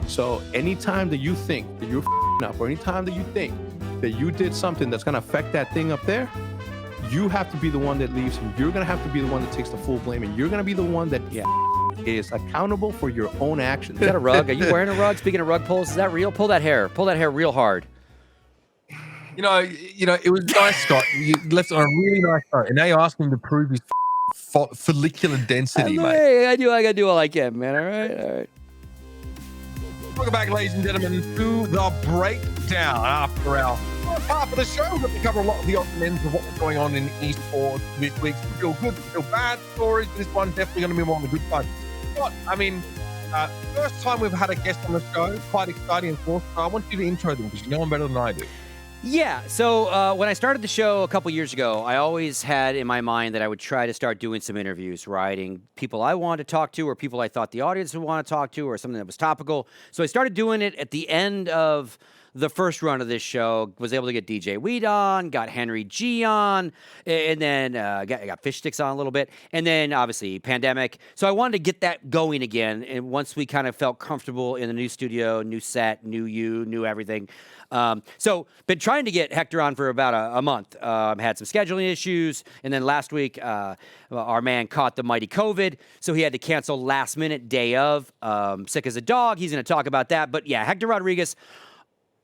So anytime that you think that you're up, or anytime that you think that you did something that's going to affect that thing up there, you have to be the one that leaves, and you're going to have to be the one that takes the full blame, and you're going to be the one that is accountable for your own actions. Is that a rug? Are you wearing a rug? Speaking of rug pulls, is that real? Pull that hair real hard. You know, it was nice, Scott. You left on a really nice note, and now you're asking him to prove his follicular density, mate. Hey, I gotta do all I can, man. All right. Welcome back, ladies and gentlemen, to the breakdown after our first half of the show. We're going to cover a lot of the odds and ends of what's going on in esports this week. Some feel good, some feel bad stories. This one's definitely going to be more on the good side. But, I mean, first time we've had a guest on the show, quite exciting, of course. I want you to intro them because you know them better than I do. Yeah, so when I started the show a couple years ago, I always had in my mind that I would try to start doing some interviews, writing people I wanted to talk to or people I thought the audience would want to talk to or something that was topical. So I started doing it at the end of the first run of this show, was able to get DJ Weed on, got Henry G on, and then got Fish Sticks on a little bit, and then obviously pandemic. So I wanted to get that going again, and once we kind of felt comfortable in the new studio, new set, new everything. So been trying to get Hector on for about a month. Had some scheduling issues, and then last week our man caught the mighty COVID, so he had to cancel last minute day of. Sick as a dog. He's going to talk about that. But yeah, Hector Rodriguez,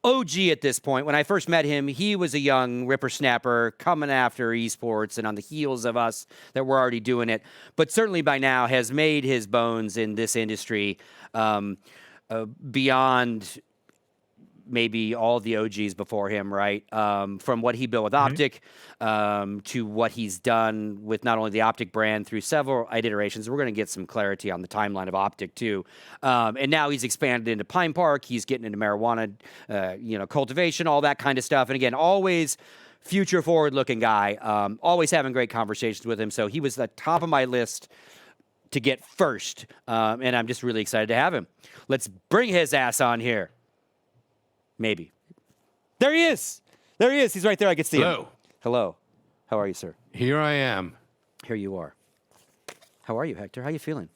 OG at this point. When I first met him, he was a young whippersnapper coming after esports and on the heels of us that were already doing it. But certainly by now has made his bones in this industry beyond maybe all the OGs before him, right? From what he built with OpTic to what he's done with not only the OpTic brand through several iterations. We're going to get some clarity on the timeline of OpTic too. And now he's expanded into Pine Park. He's getting into marijuana, cultivation, all that kind of stuff. And again, always future forward looking guy, always having great conversations with him. So he was the top of my list to get first. And I'm just really excited to have him. Let's bring his ass on here. Maybe. There he is. He's right there. I can see him. Hello. How are you, sir? Here I am. Here you are. How are you, Hector? How you feeling?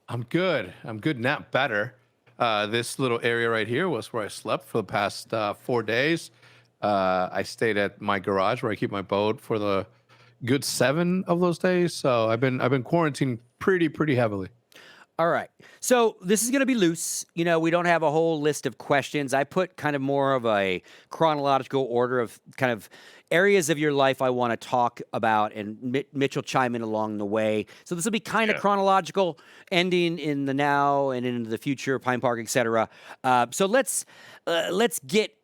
I'm good. Not better. This little area right here was where I slept for the past 4 days. I stayed at my garage where I keep my boat for the good 7 of those days. So I've been quarantined pretty heavily. All right. So this is going to be loose. We don't have a whole list of questions. I put kind of more of a chronological order of kind of areas of your life I want to talk about, and Mitch will chime in along the way. So this will be kind of chronological, ending in the now and into the future, Pine Park, etc. So let's get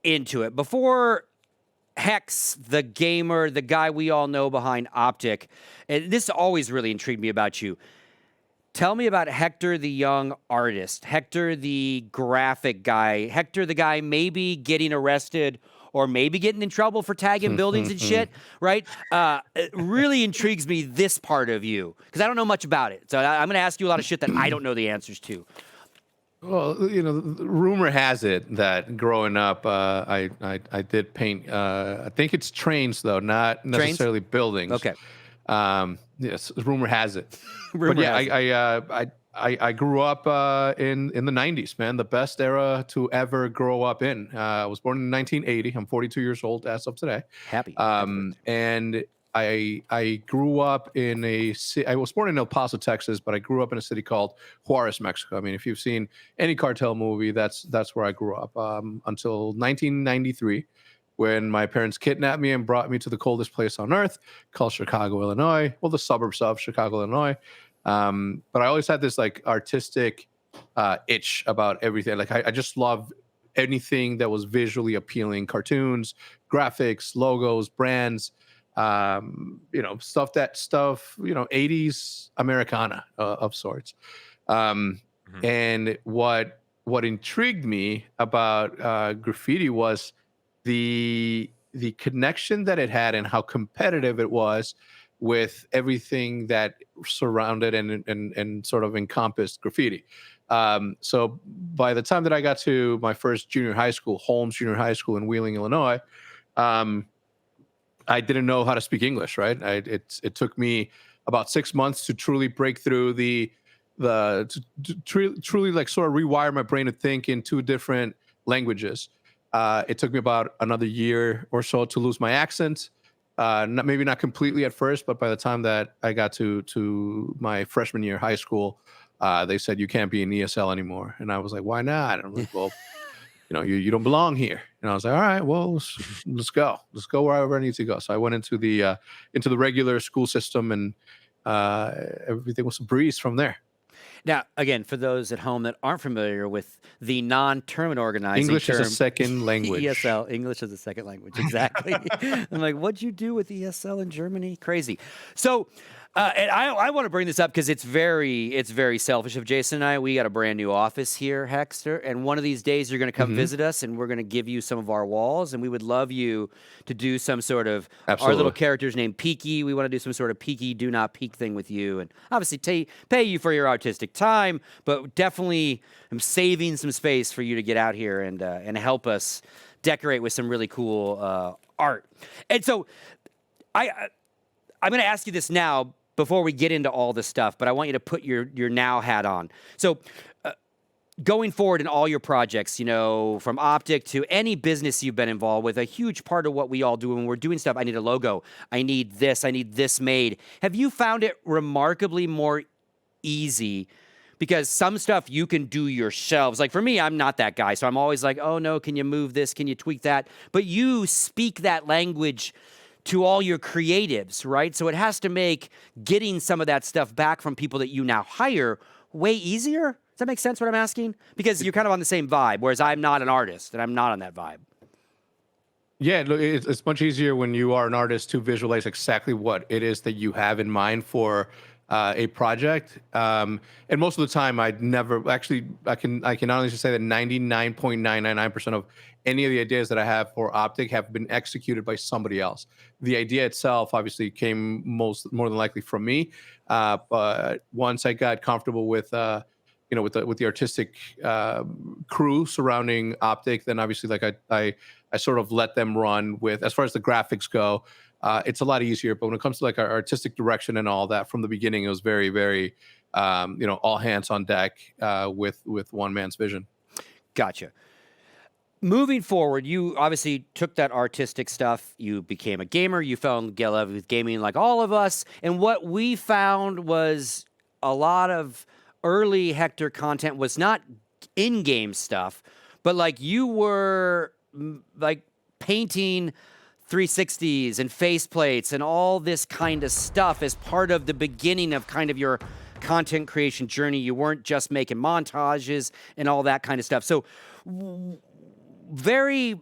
into it. Before Hecz, the gamer, the guy we all know behind OpTic, and this always really intrigued me about you. Tell me about Hector, the young artist, Hector, the graphic guy, Hector, the guy maybe getting arrested or maybe getting in trouble for tagging buildings and shit, right? It really intrigues me, this part of you, because I don't know much about it. So I'm going to ask you a lot of shit that I don't know the answers to. Well, rumor has it that growing up, I did paint. I think it's trains, though, not necessarily buildings. Okay. Yes, rumor has it. I grew up in the 90s, man. The best era to ever grow up in. I was born in 1980. I'm 42 years old as of today. Happy. And I grew up in I was born in El Paso, Texas, but I grew up in a city called Juarez, Mexico. I mean, if you've seen any cartel movie, that's where I grew up until 1993. When my parents kidnapped me and brought me to the coldest place on earth called Chicago, Illinois. Well, the suburbs of Chicago, Illinois. But I always had this like artistic itch about everything. Like I just loved anything that was visually appealing: cartoons, graphics, logos, brands, stuff, 80s Americana of sorts. And what intrigued me about graffiti was the connection that it had and how competitive it was with everything that surrounded and sort of encompassed graffiti. So by the time that I got to my first junior high school, Holmes Junior High School in Wheeling, Illinois, I didn't know how to speak English, right? It took me about 6 months to truly break through the truly like sort of rewire my brain to think in two different languages. It took me about another year or so to lose my accent. Maybe not completely at first, but by the time that I got to my freshman year of high school, they said you can't be an ESL anymore, and I was like, why not? And I'm like, well, you don't belong here. And I was like, all right, well, let's go wherever I need to go. So I went into the regular school system, and everything was a breeze from there. Now, again, for those at home that aren't familiar with the non-tournament organizing English term, is a second language. ESL, English is a second language, exactly. I'm like, what'd you do with ESL in Germany? Crazy. So, and I want to bring this up because it's very selfish of Jason and I. We got a brand new office here, Hexter, and one of these days you're going to come visit us, and we're going to give you some of our walls, and we would love you to do some sort of our little characters named Peaky. We want to do some sort of Peaky do not peek thing with you, and obviously pay you for your artistic time, but definitely I'm saving some space for you to get out here and help us decorate with some really cool art. And so I'm going to ask you this now before we get into all this stuff, but I want you to put your now hat on. So going forward in all your projects, from OpTic to any business you've been involved with, a huge part of what we all do when we're doing stuff, I need a logo, I need this made. Have you found it remarkably more easy? Because some stuff you can do yourselves. Like for me, I'm not that guy. So I'm always like, oh no, can you move this? Can you tweak that? But you speak that language to all your creatives, right? So it has to make getting some of that stuff back from people that you now hire way easier. Does that make sense what I'm asking? Because you're kind of on the same vibe, whereas I'm not an artist and I'm not on that vibe. Yeah, look, it's much easier when you are an artist to visualize exactly what it is that you have in mind for a project. And most of the time, I'd never actually. I can honestly say that 99.999% of any of the ideas that I have for OpTic have been executed by somebody else. The idea itself obviously came more than likely from me. But once I got comfortable with with the artistic crew surrounding OpTic, then obviously like I sort of let them run with, as far as the graphics go. It's a lot easier, but when it comes to like our artistic direction and all that, from the beginning, it was very, very, all hands on deck with one man's vision. Gotcha. Moving forward, you obviously took that artistic stuff. You became a gamer. You fell in love with gaming like all of us. And what we found was a lot of early Hector content was not in-game stuff, but like you were like painting 360s and faceplates and all this kind of stuff as part of the beginning of kind of your content creation journey. You weren't just making montages and all that kind of stuff. So very,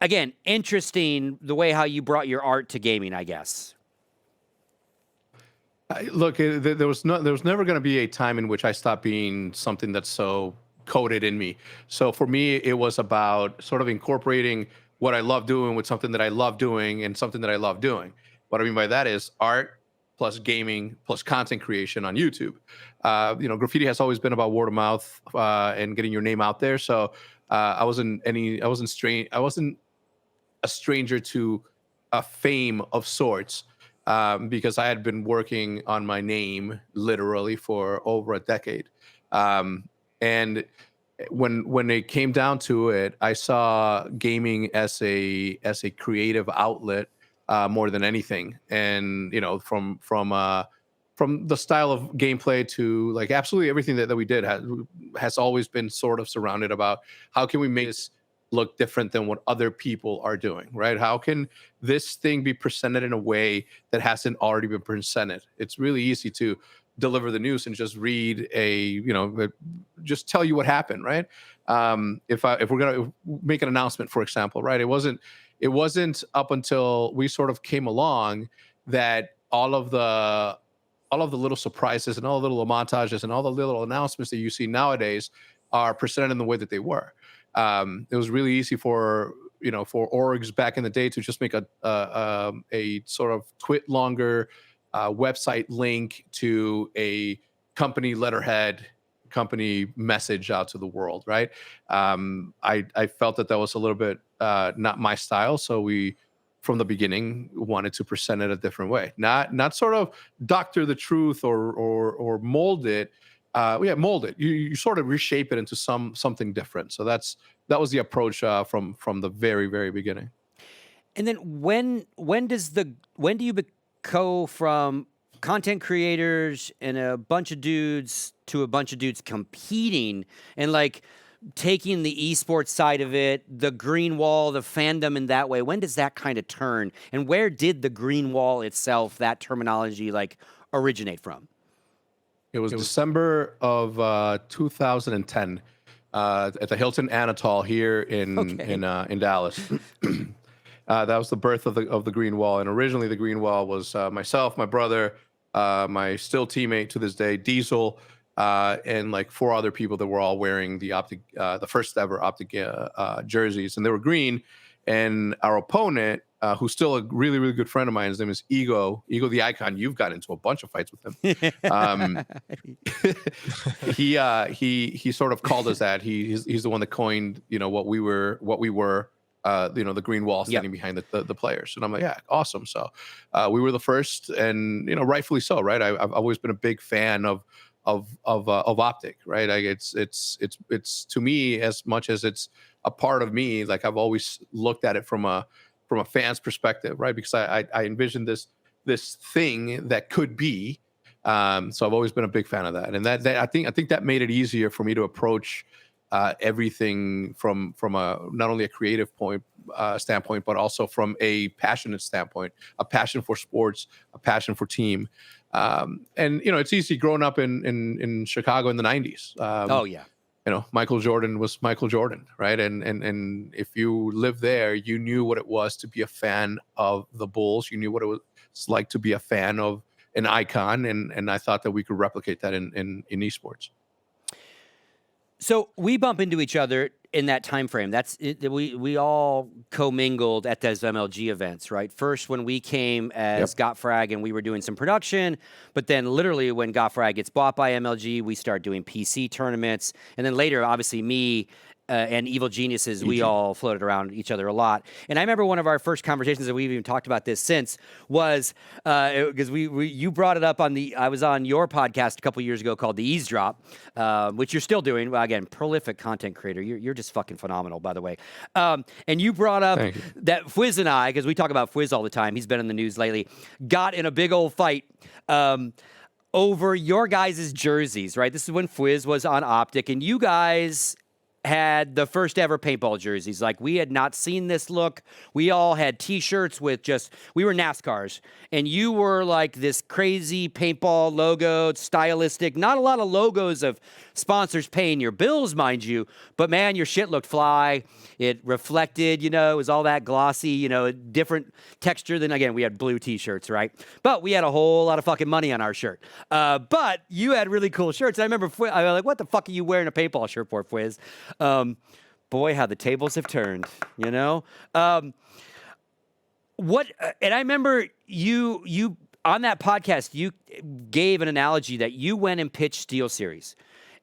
again, interesting the way how you brought your art to gaming, I guess. Look, there was never going to be a time in which I stopped being something that's so coded in me. So for me, it was about sort of incorporating what I love doing with something that I love doing and something that I love doing. What I mean by that is art plus gaming plus content creation on YouTube. Graffiti has always been about word of mouth and getting your name out there. So I wasn't a stranger to a fame of sorts because I had been working on my name literally for over a decade. And when it came down to it, I saw gaming as a creative outlet more than anything. And from the style of gameplay to like absolutely everything that we did has always been sort of surrounded about how can we make this look different than what other people are doing, right? How can this thing be presented in a way that hasn't already been presented? It's really easy to deliver the news and just read just tell you what happened, right? If we're gonna make an announcement, for example, right? It wasn't up until we sort of came along that all of the little surprises and all the little montages and all the little announcements that you see nowadays are presented in the way that they were. It was really easy for orgs back in the day to just make a sort of twit longer website link to a company letterhead, company message out to the world, right? I felt that was a little bit not my style, so we from the beginning wanted to present it a different way, not sort of doctor the truth or mold it, mold it. You sort of reshape it into something different. So that was the approach from the very, very beginning. And then when do you go from content creators and a bunch of dudes to a bunch of dudes competing and like taking the esports side of it, the green wall, the fandom in that way? When does that kind of turn? And where did the green wall itself, that terminology, like originate from? It was December of 2010 at the Hilton Anatol here in Dallas. That was the birth of the green wall, and originally the green wall was myself, my brother, my still teammate to this day, Diesel, and like 4 other people that were all wearing the OpTic, the first ever OpTic jerseys, and they were green. And our opponent, who's still a really, really good friend of mine, his name is Ego the Icon. You've got into a bunch of fights with him. He sort of called us that. He's the one that coined, what we were, the green wall standing behind the players. And I'm like, yeah, awesome. So we were the first, and rightfully so, right? I've always been a big fan of OpTic, right? Like it's to me, as much as it's a part of me, like I've always looked at it from a fan's perspective, right? Because I envisioned this thing that could be. So I've always been a big fan of that, and that I think that made it easier for me to approach everything from a not only a creative standpoint, but also from a passionate standpoint, a passion for sports, a passion for team. And it's easy growing up in Chicago in the 90s. Oh yeah. Michael Jordan was Michael Jordan, right? And if you lived there, you knew what it was to be a fan of the Bulls. You knew what it was like to be a fan of an icon, and I thought that we could replicate that in esports. So we bump into each other in that time frame. That's it, we all commingled at those MLG events, right? First, when we came as Gottfrag and we were doing some production, but then literally when Gottfrag gets bought by MLG, we start doing PC tournaments, and then later, obviously, me and Evil Geniuses, we all floated around each other a lot. And I remember one of our first conversations, and we've even talked about this since, was because you brought it up I was on your podcast a couple years ago called The Eavesdrop, which you're still doing. Well, again, prolific content creator. You're just fucking phenomenal, by the way. And you brought up that Fizz and I, because we talk about Fizz all the time, he's been in the news lately, got in a big old fight over your guys' jerseys, right? This is when Fizz was on OpTic, and you guys had the first ever paintball jerseys. Like, we had not seen this look. We all had t-shirts with we were NASCARs, and you were like this crazy paintball logo, stylistic, not a lot of logos of sponsors paying your bills, mind you, but man, your shit looked fly. It reflected, it was all that glossy, different texture than, again, we had blue t-shirts, right? But we had a whole lot of fucking money on our shirt. But you had really cool shirts. I remember, I was like, what the fuck are you wearing a paintball shirt for, Fizz? Boy, how the tables have turned, and I remember you on that podcast, you gave an analogy that you went and pitched SteelSeries,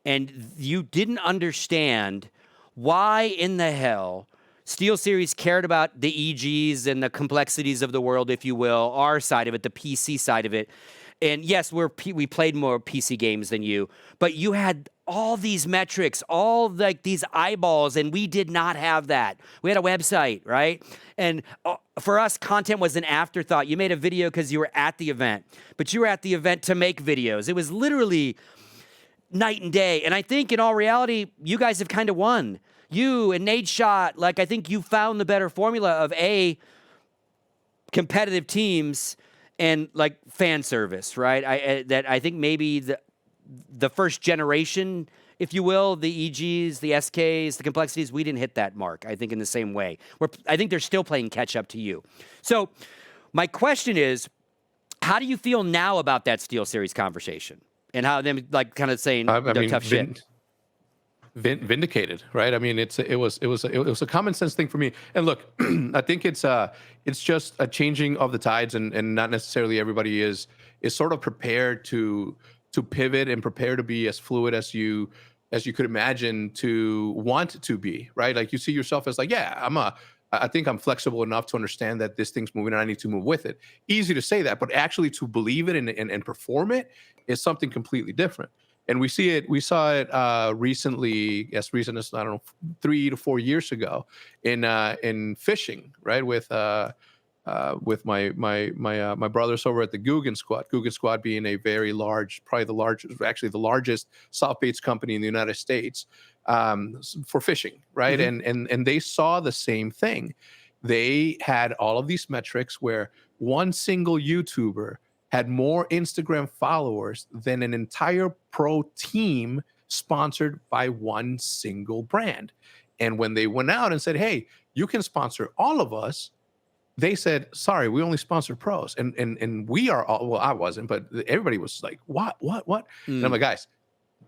and you didn't understand why in the hell SteelSeries cared about the EGs and the complexities of the world, if you will, our side of it, the PC side of it. And yes, we played more PC games than you, but you had all these metrics, all like these eyeballs, and we did not have that. We had a website, right? And for us, content was an afterthought. You made a video because you were at the event, but you were at the event to make videos. It was literally night and day. And I think in all reality, you guys have kind of won. You and Nate Shot, like, I think you found the better formula of competitive teams and like fan service, right? I think maybe the first generation, if you will, the EGs, the SKs, the complexities, we didn't hit that mark, I think, in the same way. I think they're still playing catch up to you. So my question is, how do you feel now about that SteelSeries conversation? And how them like kind of saying tough shit? Vindicated, right? I mean, it was a common sense thing for me. And look, I think it's just a changing of the tides, and not necessarily everybody is sort of prepared to pivot and prepare to be as fluid as you could imagine to want to be, right? Like, you see yourself as like, yeah, I think I'm flexible enough to understand that this thing's moving and I need to move with it. Easy to say that, but actually to believe it and perform it is something completely different. and we saw it recently, as recent as, I don't know, 3 to 4 years ago in fishing, right? With my brothers over at the Guggen Squad. Guggen Squad being a very large, probably the largest soft baits company in the United States for fishing, right? And they saw the same thing. They had all of these metrics where one single YouTuber had more Instagram followers than an entire pro team sponsored by one single brand. And when they went out and said, hey, you can sponsor all of us, they said, sorry, we only sponsor pros. And we are all, well, I wasn't, but everybody was like, what? And I'm like, guys,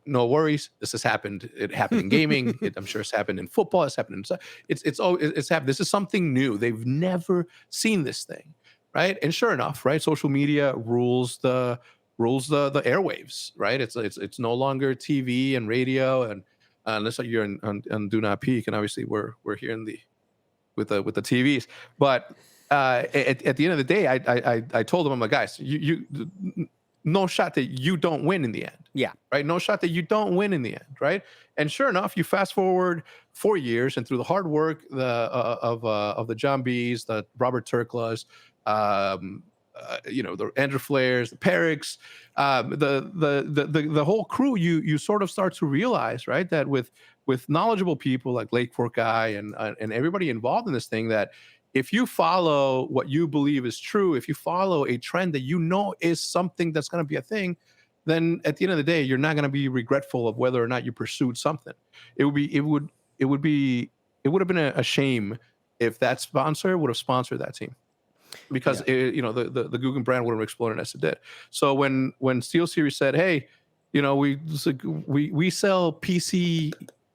no worries. This has happened. It happened in gaming. I'm sure it's happened in football. It's happened in, it's happened. This is something new. They've never seen this thing, right? And sure enough, right? Social media rules the airwaves, right? It's no longer TV and radio, and unless you're on Do Not Peek, and obviously we're here in the with the TVs, but at the end of the day, I told them, I'm like, guys, you no shot that you don't win in the end. Yeah. Right. No shot that you don't win in the end. Right. And sure enough, you fast forward 4 years, and through the hard work of the John B's, the Robert Turklas, the Andrew Flairs, the Perricks, the whole crew, you sort of start to realize, right, that with knowledgeable people like Lake Fork Guy and everybody involved in this thing, that if you follow what you believe is true, if you follow a trend that you know is something that's going to be a thing, then at the end of the day, you're not going to be regretful of whether or not you pursued something. It would have been a shame if that sponsor would have sponsored that team, because the Guggen brand wouldn't have exploded as it did. So when SteelSeries said, hey, we sell PC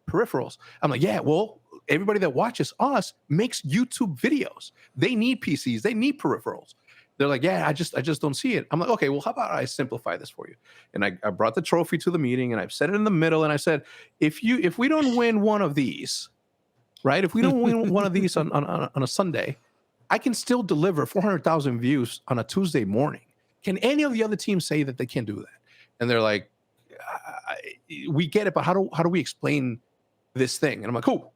peripherals, I'm like, yeah, well, everybody that watches us makes YouTube videos. They need PCs. They need peripherals. They're like, yeah, I just don't see it. I'm like, okay, well, how about I simplify this for you? And I brought the trophy to the meeting, and I've set it in the middle, and I said, if we don't win one of these, right? If we don't win one of these on a Sunday, I can still deliver 400,000 views on a Tuesday morning. Can any of the other teams say that they can't do that? And they're like, we get it, but how do we explain this thing? And I'm like, cool.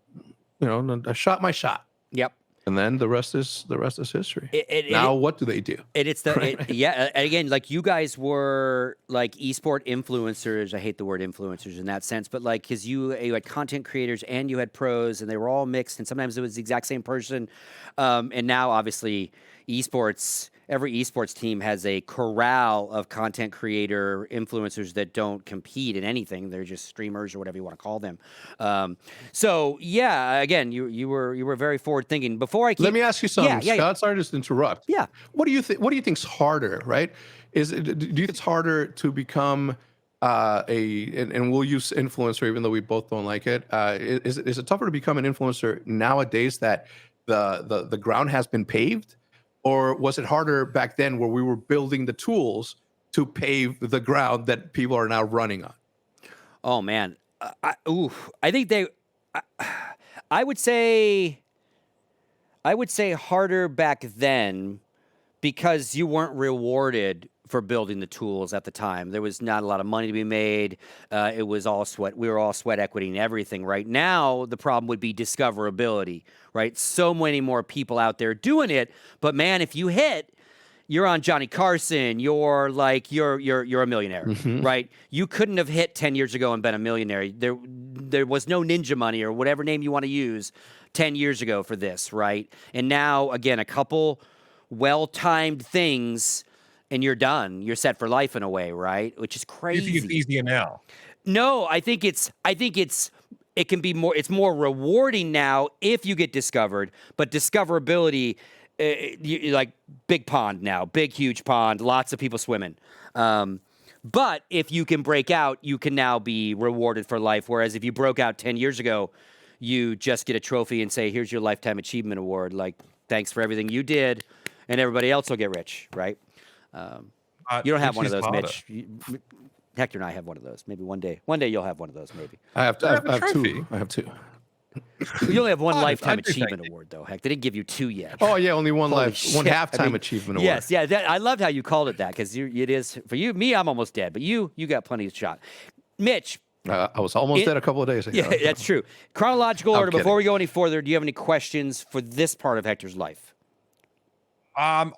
I shot my shot. Yep. And then the rest is history. Now, what do they do? Again, like, you guys were like esport influencers. I hate the word influencers in that sense, but like, because you had content creators and you had pros, and they were all mixed, and sometimes it was the exact same person. And now, obviously, every esports team has a corral of content creator influencers that don't compete in anything. They're just streamers or whatever you want to call them. So yeah, again, you were very forward thinking. Before I let me ask you something, Scott. Sorry to interrupt. Yeah. What do you think's harder, right? Do you think it's harder to become and we'll use influencer, even though we both don't like it. Is it tougher to become an influencer nowadays that the ground has been paved? Or was it harder back then, where we were building the tools to pave the ground that people are now running on? Oh man, I think I would say harder back then, because you weren't rewarded for building the tools at the time. There was not a lot of money to be made. It was all sweat. We were all sweat equity and everything. Right now, the problem would be discoverability, right? So many more people out there doing it. But man, if you hit, you're on Johnny Carson. You're a millionaire, right? You couldn't have hit 10 years ago and been a millionaire. There was no ninja money or whatever name you want to use 10 years ago for this, right? And now, again, a couple well-timed things, and you're done. You're set for life in a way, right? Which is crazy. You think it's easier now? No, I think it can be more. It's more rewarding now if you get discovered, but discoverability, like big pond now, big huge pond, lots of people swimming. But if you can break out, you can now be rewarded for life. Whereas if you broke out 10 years ago, you just get a trophy and say, "Here's your lifetime achievement award." Like, thanks for everything you did, and everybody else will get rich, right? You don't have one of those, Mitch. Hector and I have one of those. Maybe one day. One day you'll have one of those. Maybe. I have two. I have two. You only have one lifetime achievement award, though. Heck, they didn't give you two yet. Oh yeah, only one Holy one shit. halftime achievement award. Yes, yeah. I loved how you called it that, because it is for you. Me, I'm almost dead, but you got plenty of shot. Mitch. I was almost dead a couple of days ago. Yeah, that's true. Chronological I'm order. kidding. Before we go any further, do you have any questions for this part of Hector's life? I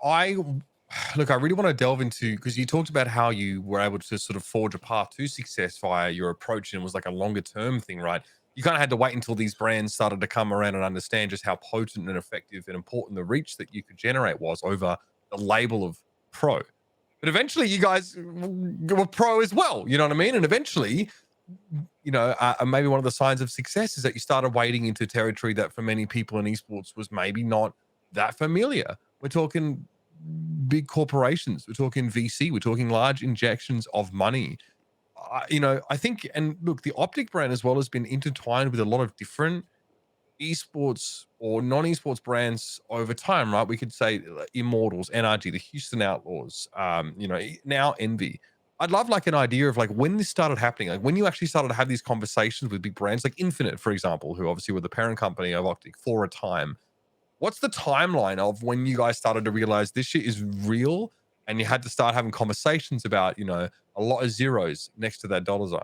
really want to delve into, because you talked about how you were able to sort of forge a path to success via your approach, and it was like a longer term thing, right? You kind of had to wait until these brands started to come around and understand just how potent and effective and important the reach that you could generate was over the label of pro. But eventually you guys were pro as well, you know what I mean? And eventually, maybe one of the signs of success is that you started wading into territory that for many people in esports was maybe not that familiar. We're talking big corporations, we're talking VC, we're talking large injections of money. I think, and look, the OpTic brand as well has been intertwined with a lot of different esports or non-esports brands over time, right? We could say Immortals, NRG, the Houston Outlaws, now Envy. I'd love like an idea of like when this started happening, like when you actually started to have these conversations with big brands like Infinite, for example, who obviously were the parent company of OpTic for a time. What's the timeline of when you guys started to realize this shit is real and you had to start having conversations about, a lot of zeros next to that dollar sign?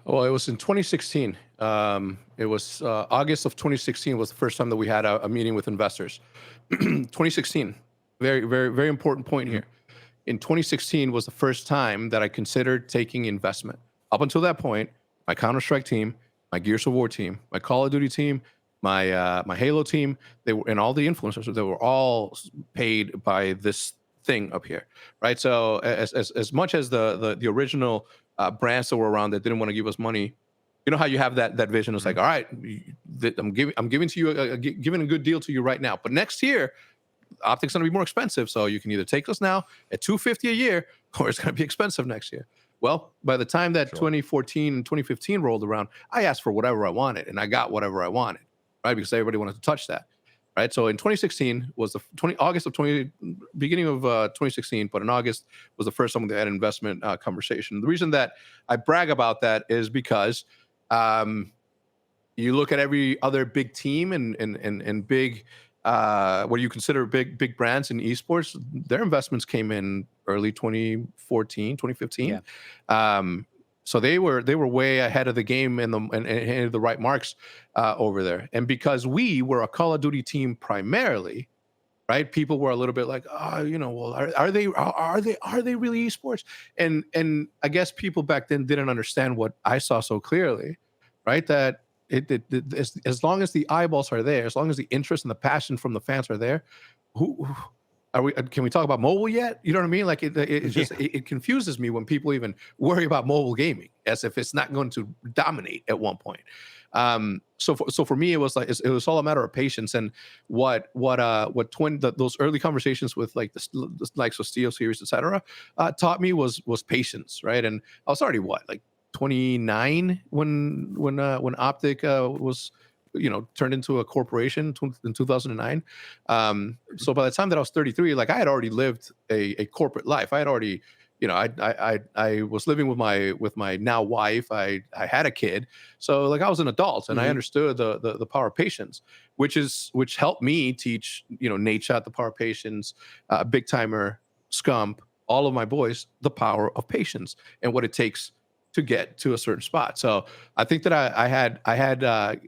Well, it was in 2016. It was August of 2016 was the first time that we had a meeting with investors. 2016, very, very, very important point here. In 2016 was the first time that I considered taking investment. Up until that point, my Counter-Strike team, my Gears of War team, my Call of Duty team, my Halo team, and all the influencers, they were all paid by this thing up here, right? So as much as the original brands that were around that didn't want to give us money, you know how you have that vision. It's like, all right, I'm giving to you, giving a good deal to you right now, but next year, OpTic's going to be more expensive, so you can either take us now at $250 a year, or it's going to be expensive next year. Well, by the time that 2014 and 2015 rolled around, I asked for whatever I wanted, and I got whatever I wanted, right? Because everybody wanted to touch that, right? So in 2016 was the beginning of 2016, but in August was the first time we had an investment conversation. The reason that I brag about that is because you look at every other big team and big. What do you consider big brands in esports? Their investments came in early 2014, 2015. Yeah. So they were way ahead of the game and the right marks over there. And because we were a Call of Duty team primarily, right? People were a little bit like, well, are they really esports? And I guess people back then didn't understand what I saw so clearly, right? That as long as the eyeballs are there, as long as the interest and the passion from the fans are there, can we talk about mobile yet? You know what I mean? Like it confuses me when people even worry about mobile gaming as if it's not going to dominate at one point. So for me, it was like it was all a matter of patience, and what those early conversations with like the likes of Steel Series, etc., taught me was patience, right? And I was already 29 when OpTic was turned into a corporation in 2009. So by the time that I was 33, like I had already lived a corporate life. I had already I was living with my now wife. I had a kid, so like I was an adult, and I understood the power of patience, which helped me teach Nate Shot the power of patience, Big Timer, Scump, all of my boys the power of patience and what it takes to get to a certain spot. So I think that I had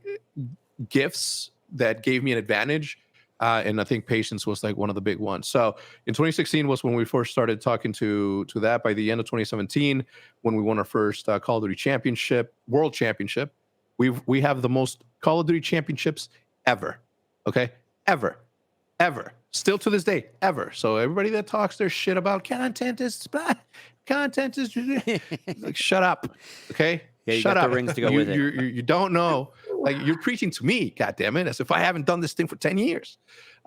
gifts that gave me an advantage, and I think patience was like one of the big ones. So in 2016 was when we first started talking to that. By the end of 2017, when we won our first Call of Duty championship, world championship, we have the most Call of Duty championships ever. Okay, ever. Still to this day, ever. So everybody that talks their shit about content is like, shut up, okay? Yeah, you shut got up. the rings to go with it. You don't know. Like you're preaching to me, goddammit, as if I haven't done this thing for 10 years.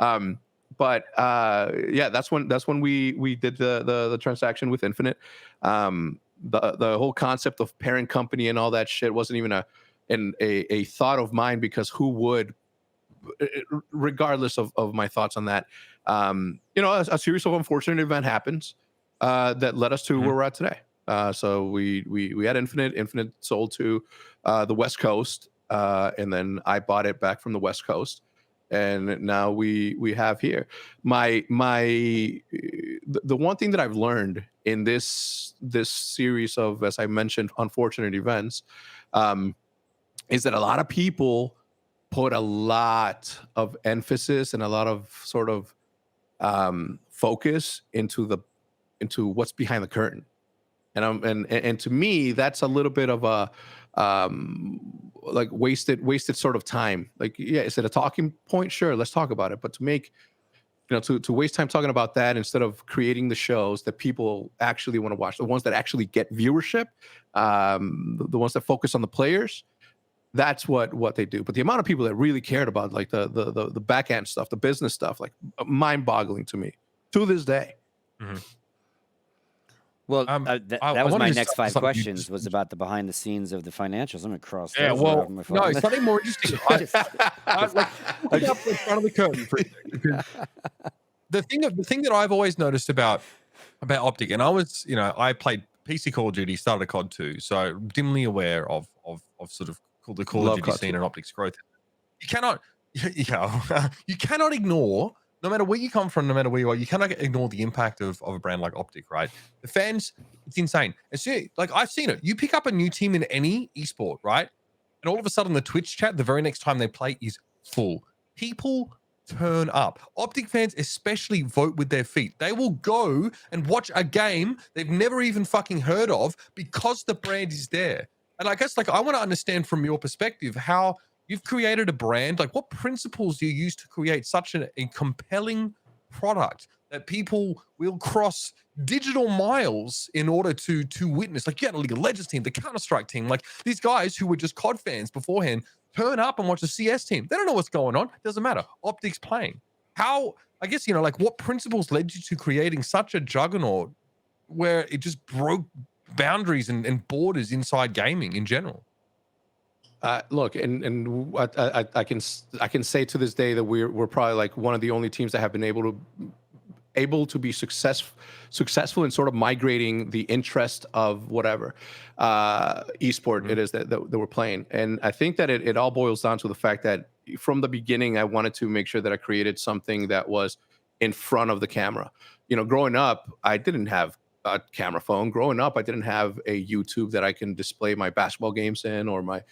But that's when we did the transaction with Infinite. The whole concept of parent company and all that shit wasn't even a thought of mine, because who would, regardless of my thoughts on that. A series of unfortunate event happens that led us to where we're at today. So we had Infinite sold to the West Coast, and then I bought it back from the West Coast, and now we have here. The one thing that I've learned in this series of, as I mentioned, unfortunate events, is that a lot of people put a lot of emphasis and a lot of sort of focus into what's behind the curtain, and to me that's a little bit of a like wasted sort of time. Like, yeah, is it a talking point? Sure, let's talk about it. But to make, to waste time talking about that instead of creating the shows that people actually want to watch, the ones that actually get viewership, the ones that focus on the players, that's what they do. But the amount of people that really cared about like the back end stuff, the business stuff, like mind-boggling to me to this day. Mm-hmm. Well, that was my next 5 questions was about the behind the scenes of the financials. I'm gonna cross. Yeah, well, no, something more interesting. Like, look up in front of the curtain for a second. The thing that I've always noticed about OpTic, and I played PC Call of Duty, started a COD 2, so dimly aware of sort of the Call of Duty scene and OpTic's growth. You cannot, you cannot ignore. No matter where you come from, no matter where you are, you cannot ignore the impact of a brand like OpTic, right? The fans, it's insane. Like, I've seen it. You pick up a new team in any esport, right? And all of a sudden, the Twitch chat, the very next time they play, is full. People turn up. OpTic fans especially vote with their feet. They will go and watch a game they've never even fucking heard of because the brand is there. And I guess, like, I want to understand from your perspective how you've created a brand. Like, what principles do you use to create such a compelling product that people will cross digital miles in order to witness? Like, you had a League of Legends team, the Counter-Strike team, like these guys who were just COD fans beforehand turn up and watch the CS team. They don't know what's going on. It doesn't matter. OpTic's playing. How, I guess, like, what principles led you to creating such a juggernaut where it just broke boundaries and borders inside gaming in general? Look, and I can say to this day that we're probably like one of the only teams that have been able to be successful in sort of migrating the interest of whatever esport it is that we're playing. And I think that it all boils down to the fact that from the beginning, I wanted to make sure that I created something that was in front of the camera. Growing up, I didn't have a camera phone. Growing up, I didn't have a YouTube that I can display my basketball games in or my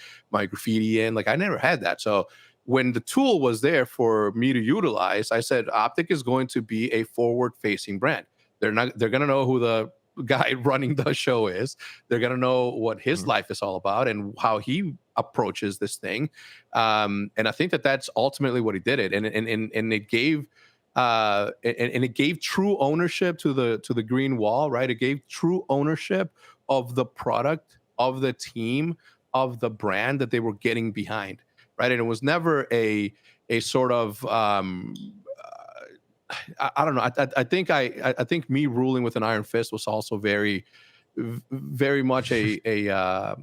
graffiti in. Like, I never had that. So when the tool was there for me to utilize, I said OpTic is going to be a forward-facing brand. They're going to know who the guy running the show is. They're going to know what his life is all about and how he approaches this thing. And I think that that's ultimately what he did it. And it gave and it gave true ownership to the green wall, right? It gave true ownership of the product, of the team, of the brand that they were getting behind, right? And it was never a sort of I don't know. I think me ruling with an iron fist was also very much a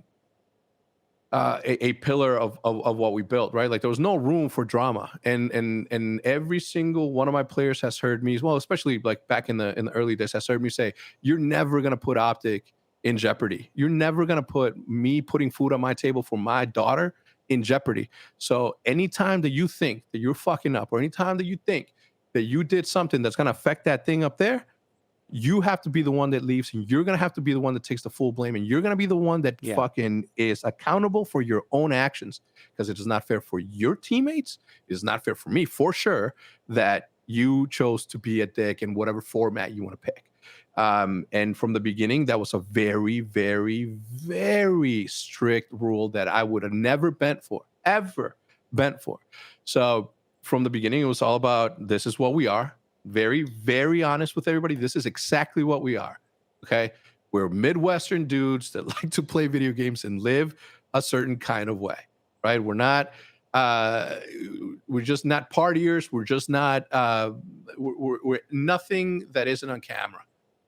pillar of what we built, right? Like, there was no room for drama, and every single one of my players has heard me, well, especially like back in the early days, has heard me say, "You're never gonna put OpTic in jeopardy. You're never gonna put me putting food on my table for my daughter in jeopardy. So anytime that you think that you're fucking up, or anytime that you think that you did something that's gonna affect that thing up there, you have to be the one that leaves, and you're going to have to be the one that takes the full blame, and you're going to be the one that fucking is accountable for your own actions, because it is not fair for your teammates. It is not fair for me, for sure, that you chose to be a dick in whatever format you want to pick." And from the beginning, that was a very, very, very strict rule that I would have never ever bent for. So from the beginning, it was all about, this is what we are. Very, very honest with everybody. This is exactly what we are. Okay. We're Midwestern dudes that like to play video games and live a certain kind of way, right? We're not, we're just not partiers. We're just not, we're nothing that isn't on camera,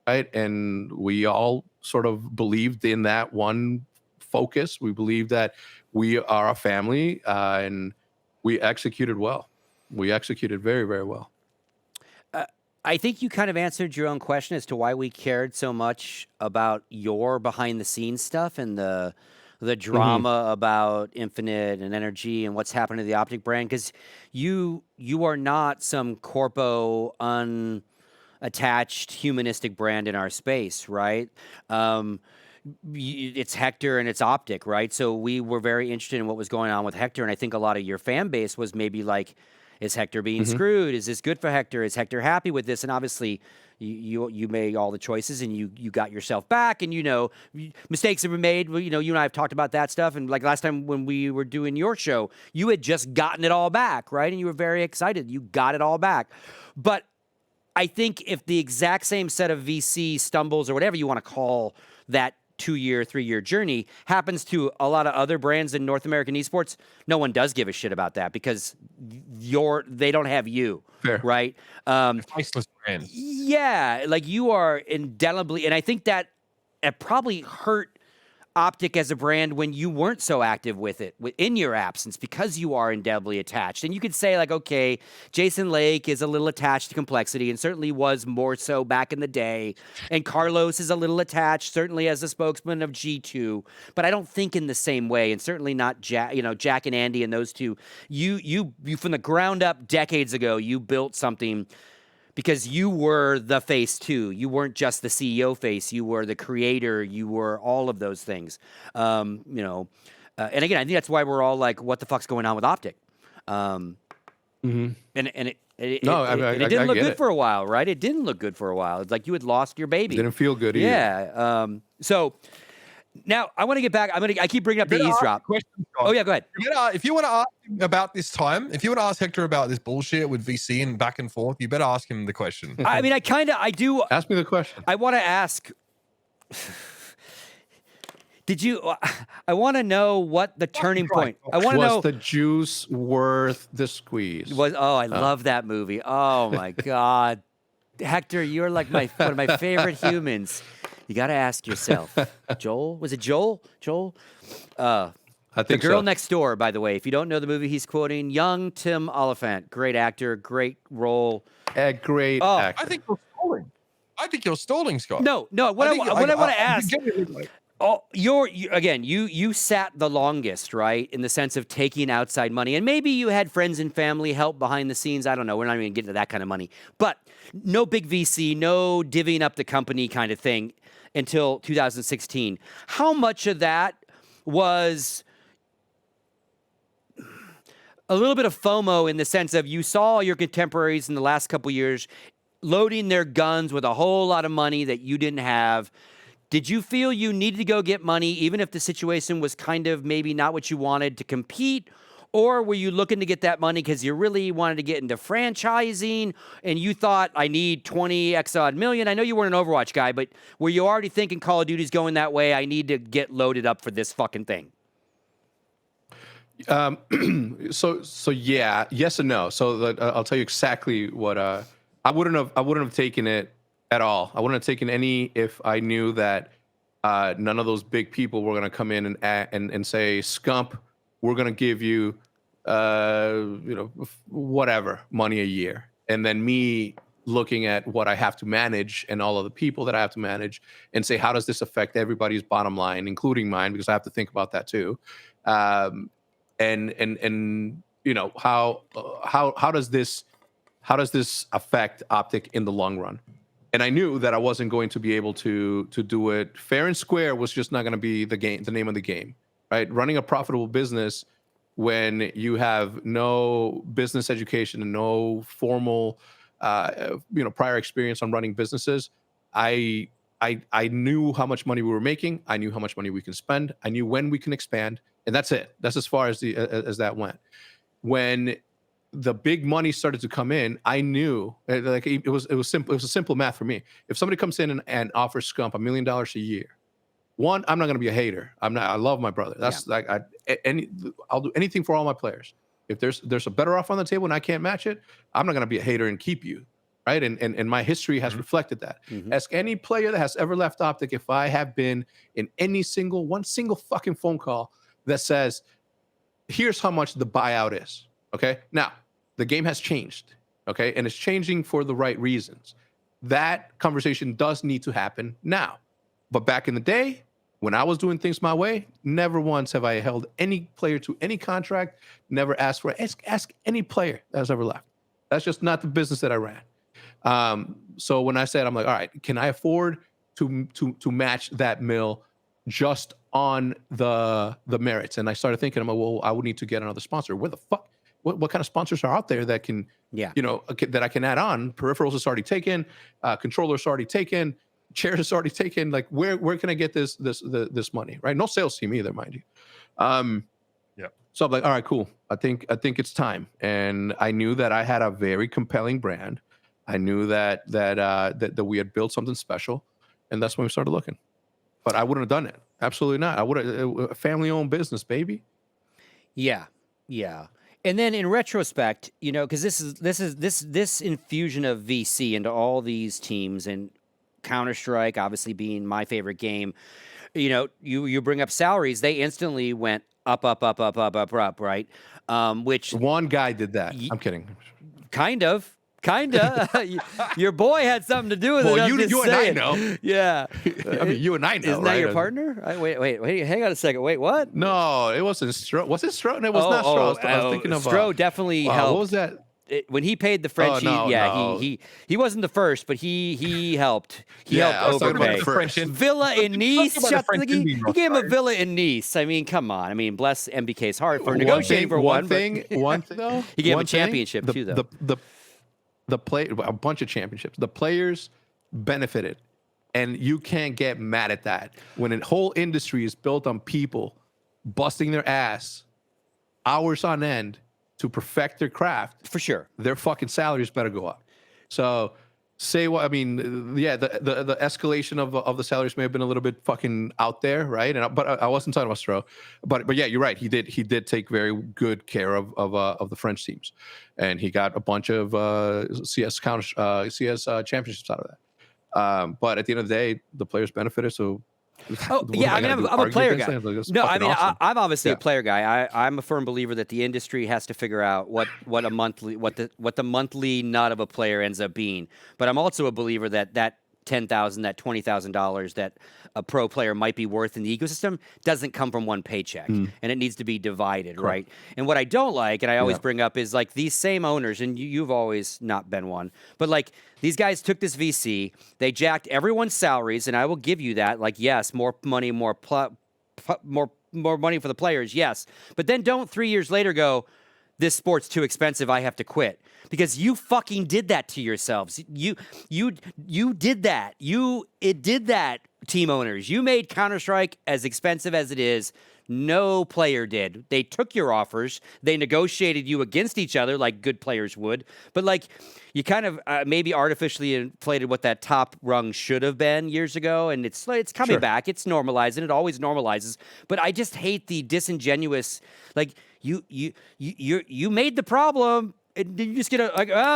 right? And we all sort of believed in that one focus. We believe that we are a family, and we executed well. We executed very, very well. I think you kind of answered your own question as to why we cared so much about your behind the scenes stuff and the the drama about Infinite and Energy and what's happened to the OpTic brand? Because you are not some corpo unattached humanistic brand in our space, right? It's Hector and it's OpTic, right? So we were very interested in what was going on with Hector, and I think a lot of your fan base was maybe like, is Hector being screwed? Is this good for Hector? Is Hector happy with this? And obviously, you made all the choices, and you got yourself back, and mistakes have been made. You and I have talked about that stuff, and like last time when we were doing your show, you had just gotten it all back, right? And you were very excited. You got it all back, but I think if the exact same set of VC stumbles or whatever you want to call that 2-year, 3-year journey happens to a lot of other brands in North American esports, no one does give a shit about that because they don't have you. Fair. Right? Faceless brand. Yeah, like you are indelibly, and I think that it probably hurt OpTic as a brand when you weren't so active with it in your absence because you are indelibly attached. And you could say like, okay, Jason Lake is a little attached to Complexity and certainly was more so back in the day. And Carlos is a little attached, certainly as a spokesman of G2, but I don't think in the same way. And certainly not Jack and Andy and those two. You from the ground up decades ago, you built something because you were the face too. You weren't just the CEO face. You were the creator. You were all of those things. And again, I think that's why we're all like, "What the fuck's going on with OpTic?" And it didn't look good for a while, right? It didn't look good for a while. It's like you had lost your baby. Didn't feel good either. Yeah. So now I want to get back. I keep bringing up the eavesdrop. Oh yeah, go ahead. If you want to ask him about this time, if you want to ask Hector about this bullshit with VC and back and forth, you better ask him the question. I mean, I do. Ask me the question. I want to ask. I want to know what the turning point. I want to know. Was the juice worth the squeeze? I love that movie. Oh my God, Hector, you're like one of my favorite humans. You got to ask yourself, Joel? Was it Joel? Joel? I think The Girl so. Next Door, by the way. If you don't know the movie he's quoting, young Tim Oliphant. Great actor, great role. A great actor. I think you're stalling, Scott. No. What I want to ask. You sat the longest, right? In the sense of taking outside money. And maybe you had friends and family help behind the scenes. I don't know. We're not even getting to that kind of money. But no big VC, no divvying up the company kind of thing until 2016. How much of that was a little bit of FOMO in the sense of you saw your contemporaries in the last couple years loading their guns with a whole lot of money that you didn't have? Did you feel you needed to go get money even if the situation was kind of maybe not what you wanted to compete? Or were you looking to get that money because you really wanted to get into franchising and you thought, I need 20 X odd million? I know you weren't an Overwatch guy, but were you already thinking Call of Duty's going that way? I need to get loaded up for this fucking thing. So yeah, yes and no. So I'll tell you exactly what I wouldn't have taken it at all. I wouldn't have taken any if I knew that none of those big people were going to come in and say, Scump, we're going to give you, whatever money a year. And then me looking at what I have to manage and all of the people that I have to manage and say, how does this affect everybody's bottom line, including mine, because I have to think about that too. And how does this affect OpTic in the long run? And I knew that I wasn't going to be able to do it fair and square. Was just not going to be the name of the game, right? Running a profitable business when you have no business education and no formal, prior experience on running businesses. I knew how much money we were making. I knew how much money we can spend. I knew when we can expand, and that's it. That's as far as that went. When the big money started to come in, I knew it was simple. It was a simple math for me. If somebody comes in and offers Scump $1 million a year, one, I'm not going to be a hater. I'm not. I love my brother. That's I'll do anything for all my players. If there's a better offer on the table and I can't match it, I'm not going to be a hater and keep you, right? And my history has reflected that. Ask any player that has ever left OpTic if I have been in one single fucking phone call that says, here's how much the buyout is. Okay. Now, the game has changed. Okay. And it's changing for the right reasons. That conversation does need to happen now. But back in the day, when I was doing things my way, never once have I held any player to any contract, never asked for it. Ask any player that's ever left. That's just not the business that I ran. So when I said, I'm like, all right, can I afford to match that mill just on the merits? And I started thinking, I'm like, well, I would need to get another sponsor. Where the fuck? What kind of sponsors are out there that can, that I can add on? Peripherals is already taken, controllers already taken, chairs is already taken. Like, where can I get this money? Right? No sales team either, mind you. So I'm like, all right, cool. I think it's time. And I knew that I had a very compelling brand. I knew that we had built something special, and that's when we started looking. But I wouldn't have done it. Absolutely not. I would have a family-owned business, baby. Yeah. And then in retrospect, because this infusion of VC into all these teams, and Counter-Strike obviously being my favorite game, you bring up salaries, they instantly went up, right? Which one guy did that. I'm kidding. Kind of. Your boy had something to do with it. Well, you and I know. Yeah. I mean, you and I know. Isn't that your partner? Wait. Hang on a second. Wait, what? No, it wasn't Stro. Was it Stro? No, it was not Stro. I was thinking of Stro. Definitely helped. What was that? When he paid the French, he wasn't the first, but he helped. He helped overpay. Villa in Nice. He gave him a villa in Nice. I mean, come on. I mean, bless MBK's heart for negotiating for one thing. One thing though. He gave him a championship too, though. A bunch of championships. The players benefited, and you can't get mad at that when a whole industry is built on people busting their ass hours on end to perfect their craft. For sure, their fucking salaries better go up. So the escalation of the salaries may have been a little bit fucking out there, right? But I wasn't talking about Stro. But yeah, you're right. He did take very good care of the French teams, and he got a bunch of CS championships out of that. But at the end of the day, the players benefited. So. I'm a player guy. No, I mean, awesome. I'm obviously a player guy. I'm a firm believer that the industry has to figure out what the monthly nut of a player ends up being. But I'm also a believer that $10,000, that $20,000 that a pro player might be worth in the ecosystem doesn't come from one paycheck, and it needs to be divided, correct, right? And what I don't like, and I always bring up, is like these same owners, and you've always not been one, but like these guys took this VC, they jacked everyone's salaries, and I will give you that. Like, yes, more money, more money for the players, yes, but then don't 3 years later go, this sport's too expensive, I have to quit. Because you fucking did that to yourselves. You did that. It did that, team owners. You made Counter-Strike as expensive as it is. No player did. They took your offers. They negotiated you against each other like good players would. But like, you kind of maybe artificially inflated what that top rung should have been years ago, and it's coming back. It's normalizing. It always normalizes. But I just hate the disingenuous. Like you made the problem. And you just get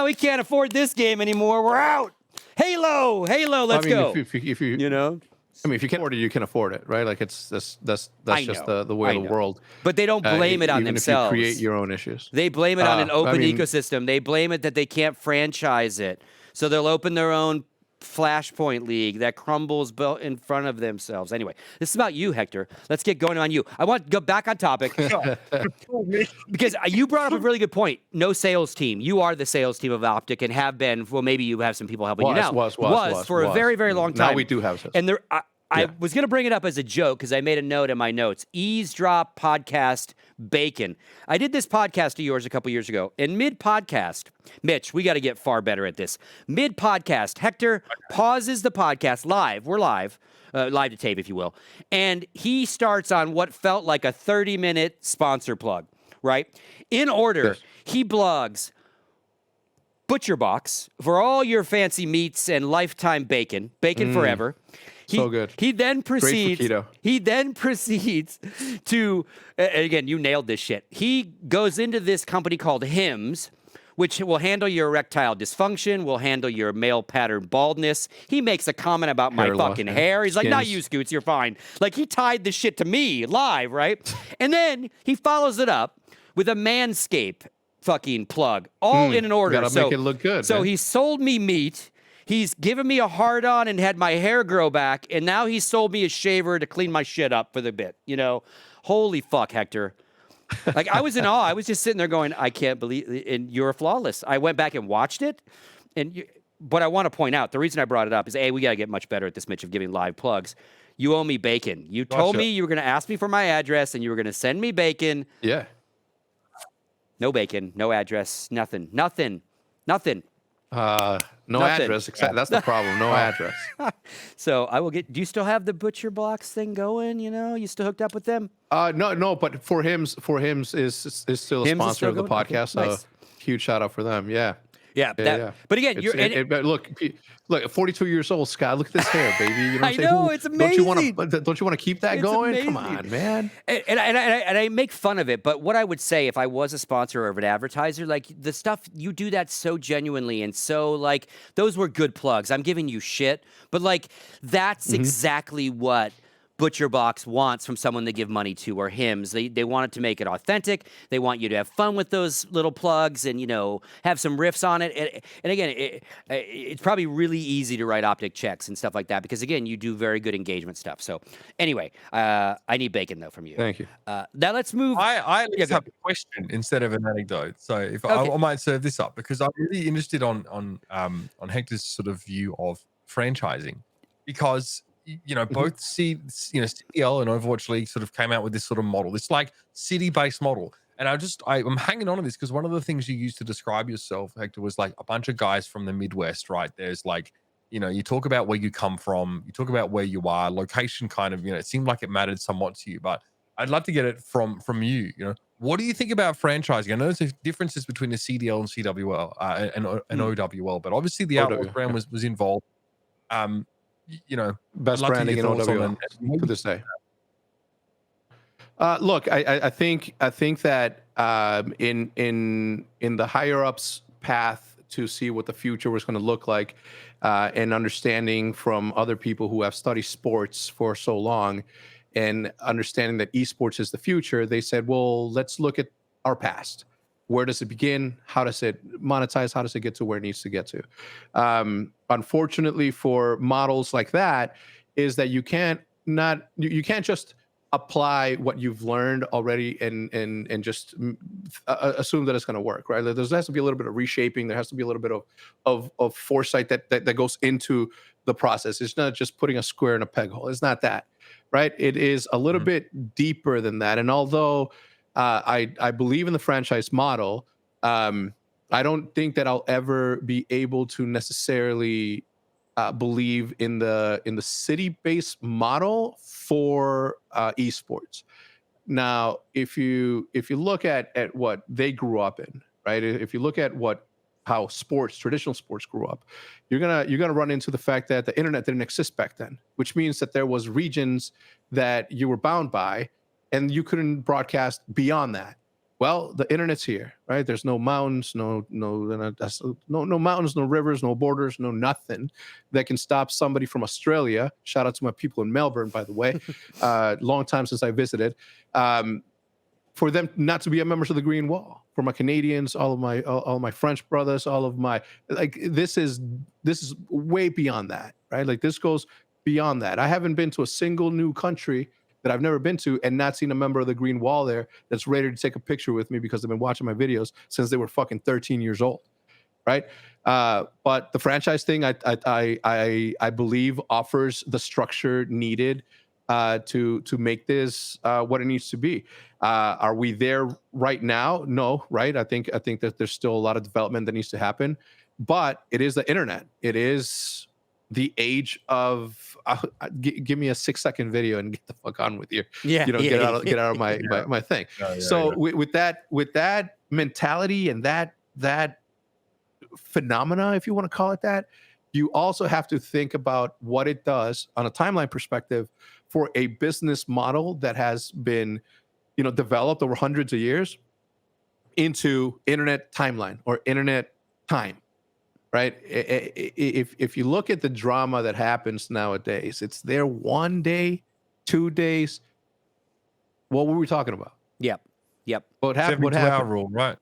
we can't afford this game anymore. We're out. Halo, let's go. If you can't afford it, you can afford it, right? Like that's just the way of the world. But they don't blame it on themselves. If you create your own issues. They blame it on an open ecosystem. They blame it that they can't franchise it. So they'll open their own Flashpoint League that crumbles built in front of themselves. Anyway, this is about you, Hector. Let's get going on you. I want to go back on topic because you brought up a really good point. No sales team. You are the sales team of OpTic and have been. Well, maybe you have some people helping you now. Was for a very, very long time. Now we do have sales. And I was going to bring it up as a joke because I made a note in my notes. Eavesdrop podcast bacon. I did this podcast of yours a couple years ago. And mid-podcast, Mitch, we got to get far better at this. Mid-podcast, Hector pauses the podcast live. We're live. Live to tape, if you will. And he starts on what felt like a 30-minute sponsor plug, right? In order, he blogs Butcher Box for all your fancy meats and lifetime bacon forever. So good. He then proceeds to, again, you nailed this shit. He goes into this company called Hymns, which will handle your erectile dysfunction, will handle your male pattern baldness. He makes a comment about my fucking hair. He's like, not you, Scoots, you're fine. Like, he tied this shit to me live, right? And then he follows it up with a Manscaped fucking plug, all in an order. Gotta make it look good. So man. He sold me meat. He's given me a hard on and had my hair grow back, and now he sold me a shaver to clean my shit up for the bit. You know, holy fuck, Hector. Like, I was in awe. I was just sitting there going, I can't believe, and you're flawless. I went back and watched it, but I want to point out, the reason I brought it up is, A, we got to get much better at this, Mitch, of giving live plugs. You owe me bacon. You told me you were going to ask me for my address, and you were going to send me bacon. Yeah. No bacon, no address, nothing. No Nothing. address. That's the problem. No address. So I will get. Do you still have the Butcher Blocks thing going? You know, you still hooked up with them? No. But for him is still a sponsor of the podcast. So Nice. huge shout out for them. Yeah. Yeah. But again, but look, 42 years old, Scott. Look at this hair, baby. You know what I I'm saying? know, it's amazing. Don't you want to keep that It's going? Come amazing. on, man. And I make fun of it, but what I would say if I was a sponsor or of an advertiser, like the stuff you do that so genuinely and so like those were good plugs. I'm giving you shit, but like that's exactly what Butcher Box wants from someone they give money to, or hymns. They want it to make it authentic. They want you to have fun with those little plugs and, you know, have some riffs on it. And again, it's probably really easy to write OpTic checks and stuff like that because, again, you do very good engagement stuff. So anyway, I need bacon, though, from you. Thank you. Now let's move. I have a question instead of an anecdote. So if I might serve this up because I'm really interested on Hector's sort of view of franchising because you know both CDL and Overwatch League sort of came out with this sort of model, this like city-based model. And I'm hanging on to this because one of the things you used to describe yourself, Hector, was like a bunch of guys from the Midwest, right? There's like, you know, you talk about where you come from, you talk about where you are, location kind of, you know, it seemed like it mattered somewhat to you, but I'd love to get it from you, you know. What do you think about franchising? I know there's differences between the CDL and CWL and OWL, but obviously the Outlaws brand was involved. You know, best branding in OWL to this day. Look, I think that in the higher ups path to see what the future was going to look like, and understanding from other people who have studied sports for so long, and understanding that esports is the future, they said, well, let's look at our past. Where does it begin? How does it monetize? How does it get to where it needs to get to? Unfortunately, for models like that, is that you can't just apply what you've learned already and just assume that it's going to work, right? There has to be a little bit of reshaping. There has to be a little bit of foresight that goes into the process. It's not just putting a square in a peg hole. It's not that, right? It is a little bit deeper than that. And although I believe in the franchise model, I don't think that I'll ever be able to necessarily believe in the city-based model for esports. Now, if you look at what they grew up in, right? If you look at how traditional sports grew up, you're gonna run into the fact that the internet didn't exist back then, which means that there was regions that you were bound by, and you couldn't broadcast beyond that. Well, the internet's here, right? There's no mountains, no mountains, no rivers, no borders, no nothing that can stop somebody from Australia. Shout out to my people in Melbourne, by the way. Long time since I visited. For them not to be members of the Green Wall. For my Canadians, all of my French brothers, all of my this is way beyond that, right? Like this goes beyond that. I haven't been to a single new country that I've never been to and not seen a member of the Green Wall there that's ready to take a picture with me because they've been watching my videos since they were fucking 13 years old, right? But the franchise thing, I believe offers the structure needed to make this what it needs to be. Are we there right now? No, right? I think that there's still a lot of development that needs to happen, but it is the internet. It is the age of give me a 6-second video and get the fuck on with you. Get out of my thing. With that mentality and that phenomena, if you want to call it that, you also have to think about what it does on a timeline perspective for a business model that has been, developed over hundreds of years into internet timeline or internet time. Right. If you look at the drama that happens nowadays, it's there 1 day, 2 days. What were we talking about? Yep. What happened? 72-hour rule, right?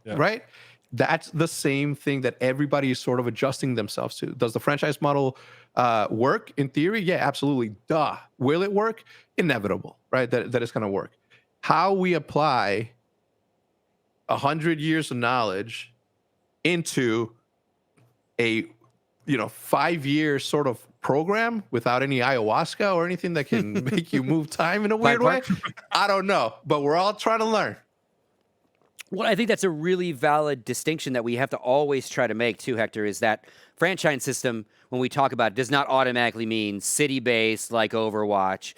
Yeah. Right. that's the same thing that everybody is sort of adjusting themselves to. Does the franchise model work in theory? Yeah, absolutely. Duh. Will it work? Inevitable, right? That it's going to work. How we apply 100 years of knowledge into a 5-year sort of program without any ayahuasca or anything that can make you move time in a weird way, I don't know, but we're all trying to learn. Well, I think that's a really valid distinction that we have to always try to make too, Hector, is that franchise system, when we talk about it, does not automatically mean city-based like Overwatch.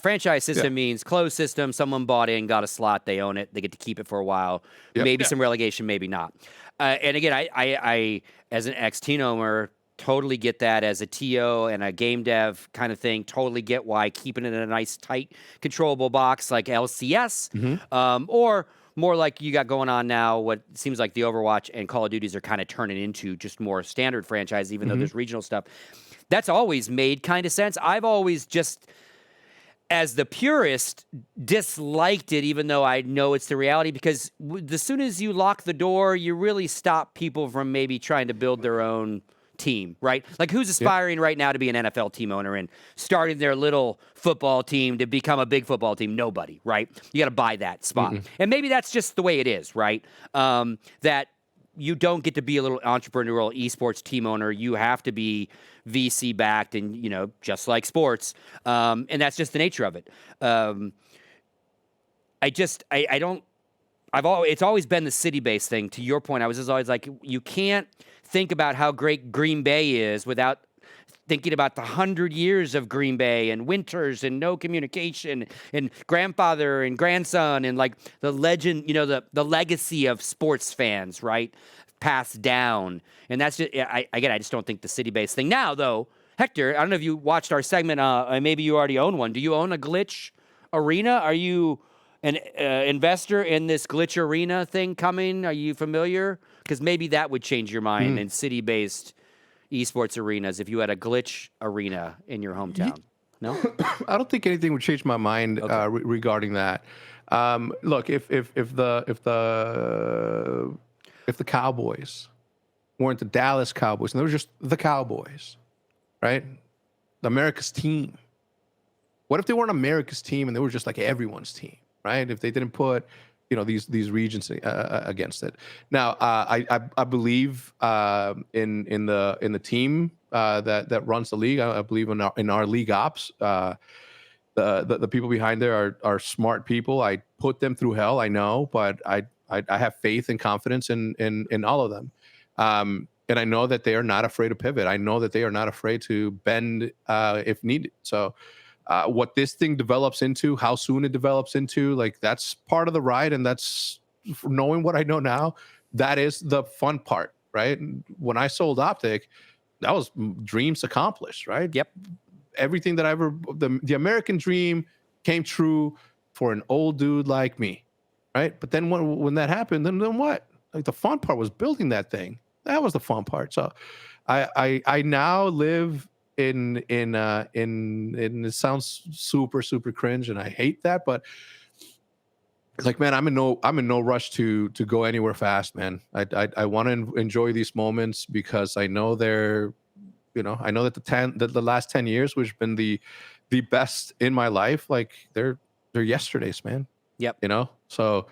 Franchise system means closed system, someone bought in, got a slot, they own it, they get to keep it for a while. Maybe some relegation, maybe not. And again, I as an ex-team owner, totally get that. As a TO and a game dev kind of thing, totally get why keeping it in a nice, tight, controllable box like LCS, or more like you got going on now, what seems like the Overwatch and Call of Duties are kind of turning into just more standard franchise, even though there's regional stuff. That's always made kind of sense. I've always just, as the purist, disliked it, even though I know it's the reality, because as soon as you lock the door, you really stop people from maybe trying to build their own team, right? Like, who's aspiring right now to be an NFL team owner and starting their little football team to become a big football team? Nobody, right? You got to buy that spot. And maybe that's just the way it is, right? That you don't get to be a little entrepreneurial esports team owner. You have to be VC backed and, just like sports. And that's just the nature of it. It's always been the city-based thing. To your point, I was just always like, you can't think about how great Green Bay is without thinking about the 100 years of Green Bay and winters and no communication and grandfather and grandson and like the legend, the legacy of sports fans, right? Passed down. And that's just, I just don't think the city-based thing. Now, though, Hector, I don't know if you watched our segment, maybe you already own one. Do you own a Glitch Arena? Are you an investor in this Glitch Arena thing coming? Are you familiar? Because maybe that would change your mind in city-based esports arenas if you had a Glitch Arena in your hometown. No? I don't think anything would change my mind regarding that. Look, if the Cowboys weren't the Dallas Cowboys and they were just the Cowboys, right? America's team. What if they weren't America's team and they were just like everyone's team, right? If they didn't put these regions against it. Now, I believe in the team that runs the league. I believe in our league ops. The people behind there are smart people. I put them through hell, I know, but I have faith and confidence in all of them. And I know that they are not afraid to pivot. I know that they are not afraid to bend if needed. So what this thing develops into, how soon it develops into, like, that's part of the ride. And that's knowing what I know now. That is the fun part, right? When I sold OpTic, that was dreams accomplished, right? Yep. Everything that the American dream came true for an old dude like me, right? But then when that happened, then what? Like, the fun part was building that thing. That was the fun part. So I now live in it sounds super cringe and I hate that, but like, man, I'm in no rush to go anywhere fast, man. I want to enjoy these moments because I know I know that the last 10 years, which have been the best in my life, like they're yesterday's, man. Yep. So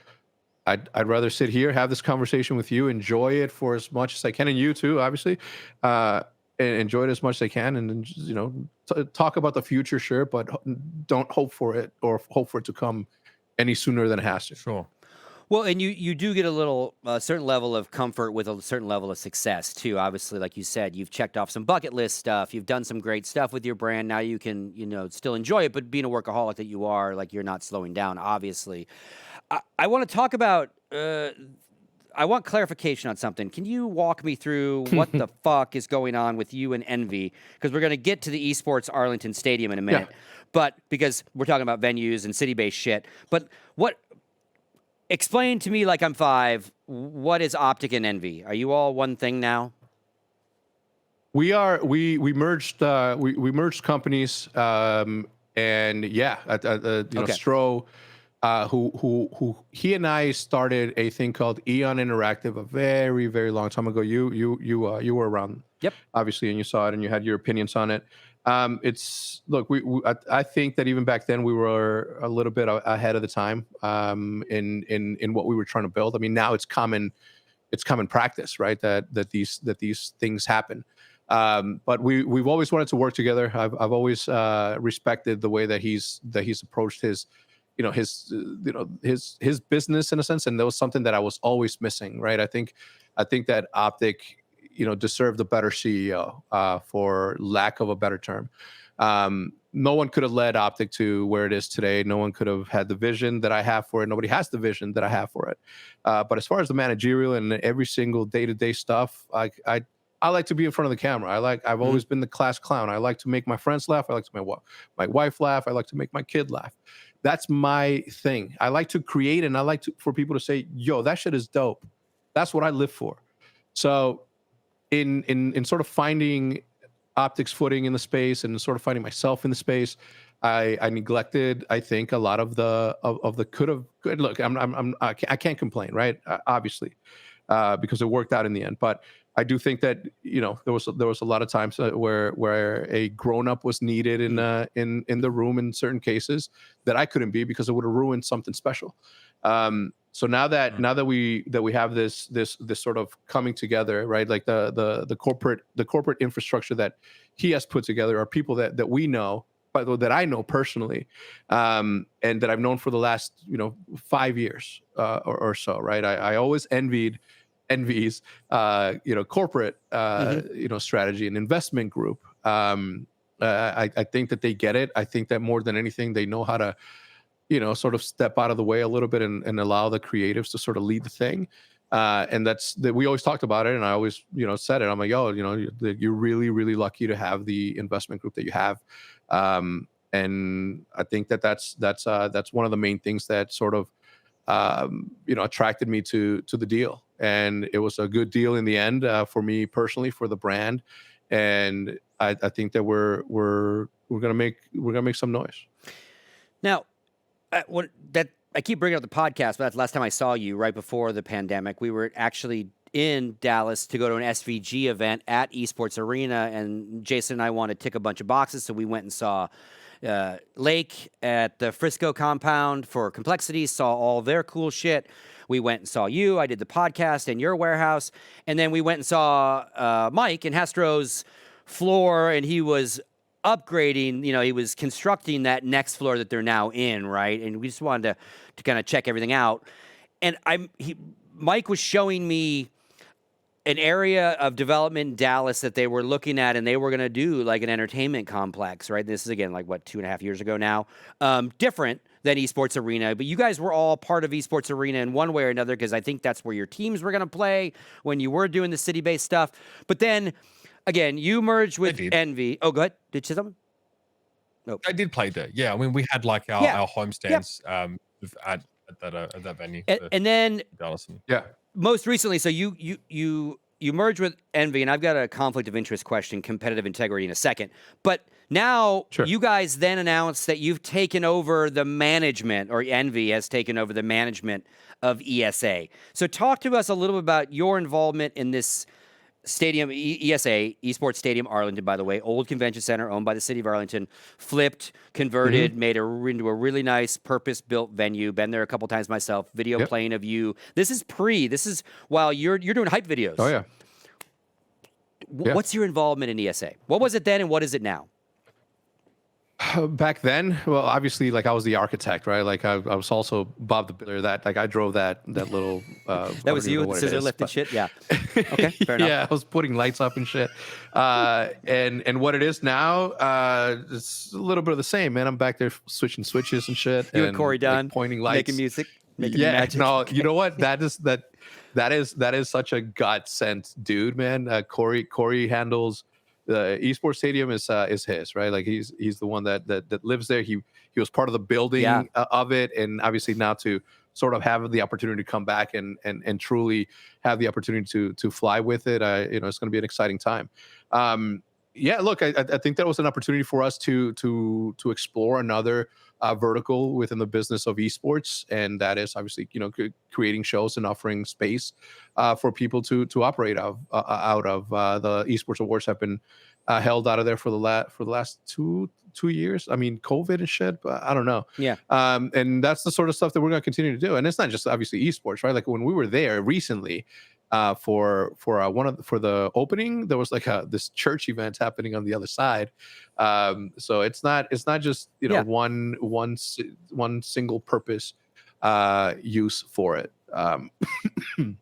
I'd rather sit here, have this conversation with you, enjoy it for as much as I can, and you too, obviously, and enjoy it as much as I can, and talk about the future, sure, but don't hope for it to come any sooner than it has to. Sure. Well, and you do get a certain level of comfort with a certain level of success too. Obviously, like you said, you've checked off some bucket list stuff. You've done some great stuff with your brand. Now you can, still enjoy it, but being a workaholic that you are, like, you're not slowing down, obviously. I want to talk about, I want clarification on something. Can you walk me through what the fuck is going on with you and Envy? Because we're going to get to the Esports Arlington Stadium in a minute. Yeah. But because we're talking about venues and city-based shit. But explain to me, like I'm 5, what is OpTic and Envy? Are you all one thing now? We merged companies, and yeah, Okay. Stro who he and I started a thing called Eon Interactive a very, very long time ago. You were around, Yep. obviously, and you saw it and you had your opinions on it. Look, I think that even back then we were a little bit ahead of the time in what we were trying to build. I mean, now it's common practice, right? That these things happen. But we've always wanted to work together. I've always respected the way that he's approached his business in a sense, and that was something that I was always missing, right? I think that OpTic, deserved a better CEO, for lack of a better term. No one could have led OpTic to where it is today. No one could have had the vision that I have for it. Nobody has the vision that I have for it. But as far as the managerial and every single day-to-day stuff, I like to be in front of the camera. I've always been the class clown. I like to make my friends laugh. I like to make my wife laugh. I like to make my kid laugh. That's my thing. I like to create, and I like for people to say, "Yo, that shit is dope." That's what I live for. So, in sort of finding OpTic's footing in the space and sort of finding myself in the space, I neglected, I think, a lot of the could have. Look, I can't complain, right? Obviously, because it worked out in the end, but I do think that there was a lot of times where a grown up was needed in the room in certain cases that I couldn't be because it would have ruined something special. So now that we have this sort of coming together, right? Like the corporate infrastructure that he has put together are people that we know, that I know personally, and that I've known for the last 5 years or so, right? I always envies corporate strategy and investment group. I think that they get it. I think that more than anything, they know how to sort of step out of the way a little bit and allow the creatives to sort of lead the thing. And that's that we always talked about it, and I always said it. I'm like, you're really, really lucky to have the investment group that you have. And I think that's one of the main things that sort of attracted me to the deal. And it was a good deal in the end, for me personally, for the brand. And I think that we're gonna make some noise. Now, I keep bringing up the podcast, but that's the last time I saw you, right before the pandemic. We were actually in Dallas to go to an SVG event at Esports Arena, and Jason and I wanted to tick a bunch of boxes, so we went and saw Lake at the Frisco compound for Complexity, saw all their cool shit. We went and saw you. I did the podcast in your warehouse. And then we went and saw Mike in Hastro's floor, and he was upgrading, he was constructing that next floor that they're now in, right? And we just wanted to kind of check everything out. And Mike was showing me an area of development in Dallas that they were looking at, and they were going to do like an entertainment complex, right? This is, again, like, 2.5 years ago now. Different than Esports Arena, but you guys were all part of Esports Arena in one way or another, because I think that's where your teams were going to play when you were doing the city-based stuff. But then, again, you merged with Envy. Oh, go ahead. Did you say something? No. I did play there. Yeah, I mean, we had like our homestands at that venue. And then, Dallas. most recently, so you merged with Envy, and I've got a conflict of interest question, competitive integrity, in a second. But now you guys then announced that you've taken over the management, or Envy has taken over the management of ESA. So talk to us a little bit about your involvement in this stadium, ESA, Esports Stadium Arlington, by the way, old convention center owned by the city of Arlington, flipped, converted, made into a really nice purpose-built venue. Been there a couple times myself. Video playing of you. This is while you're doing hype videos. Oh yeah. What's your involvement in ESA? What was it then, and what is it now? Back then, well, obviously, like, I was the architect, right? Like, I was also Bob the Builder. I drove that little. That was you with the scissor lift and shit. Yeah. Okay. Fair enough. Yeah, I was putting lights up and shit. And what it is now, it's a little bit of the same, man. I'm back there switching switches and shit. You and Corey Dunn, like, pointing lights, making music, making magic. No, you know what? That is such a godsend, dude, man. Corey handles. The Esports Stadium is his, right? Like, he's the one that lives there. He was part of the building of it, and obviously now to sort of have the opportunity to come back and truly have the opportunity to fly with it, it's going to be an exciting time. Yeah, look, I think that was an opportunity for us to explore another vertical within the business of esports, and that is obviously creating shows and offering space for people to operate out of. The esports awards have been held out of there for the last two years. I mean, COVID and shit, but I don't know. Yeah. And that's the sort of stuff that we're going to continue to do. And it's not just obviously esports, right? Like when we were there recently, for the opening, there was like this church event happening on the other side. So it's not just one single purpose use for it. I don't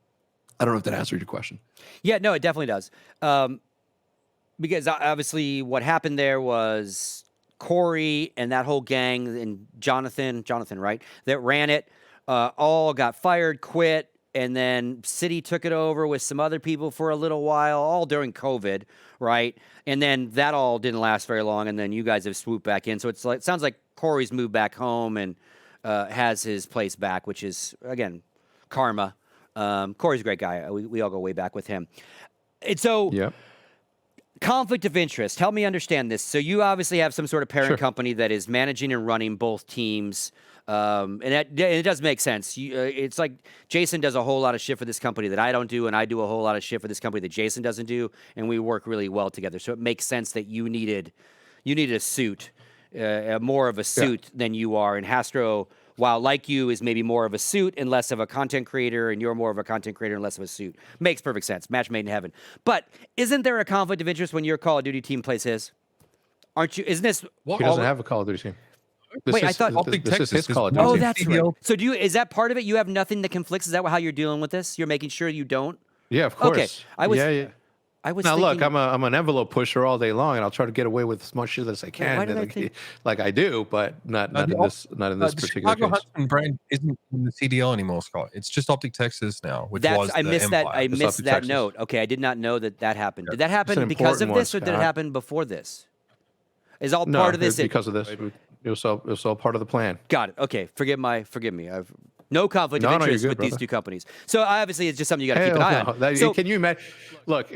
know if that answered your question. Yeah, no, it definitely does. Because obviously what happened there was Corey and that whole gang and Jonathan, right, that ran it, all got fired, quit, and then City took it over with some other people for a little while, all during COVID, right? And then that all didn't last very long, and then you guys have swooped back in. So it sounds like Corey's moved back home and has his place back, which is, again, karma. Corey's a great guy. We all go way back with him. And so... Yeah. Conflict of interest. Help me understand this. So you obviously have some sort of parent Sure. company that is managing and running both teams, and it does make sense. It's like Jason does a whole lot of shit for this company that I don't do, and I do a whole lot of shit for this company that Jason doesn't do, and we work really well together. So it makes sense that you needed a suit, more of a suit than you are. And Hastro, while like you, is maybe more of a suit and less of a content creator, and you're more of a content creator and less of a suit. Makes perfect sense. Match made in heaven. But isn't there a conflict of interest when your Call of Duty team plays his? Aren't you? Isn't this? He doesn't have a Call of Duty team. Wait, I thought OpTic this is his Texas Call of is- Duty. Oh, team. that's right. So is that part of it? You have nothing that conflicts? Is that how you're dealing with this? You're making sure you don't? Yeah, of course. Okay, I was Now thinking, look, I'm an envelope pusher all day long, and I'll try to get away with as much shit as I can. why did I like, think- like I do, but not in this The particular Chicago case. Huntsman brand isn't in the CDL anymore, Scott. It's just OpTic Texas now, which that's was I the missed that. Empire. I It's missed OpTic that Texas. note. Okay, I did not know that happened. Did that It's happen an because of important this, or one, did it Scott. happen before this? Is all No, part of this? it's because of this. It was all part of the plan. Got it. Okay, forgive me. I've no conflict No, of no, you're interest good, with these brother. two companies. So obviously, it's just something you got to keep an eye on. So, Can you imagine? Look,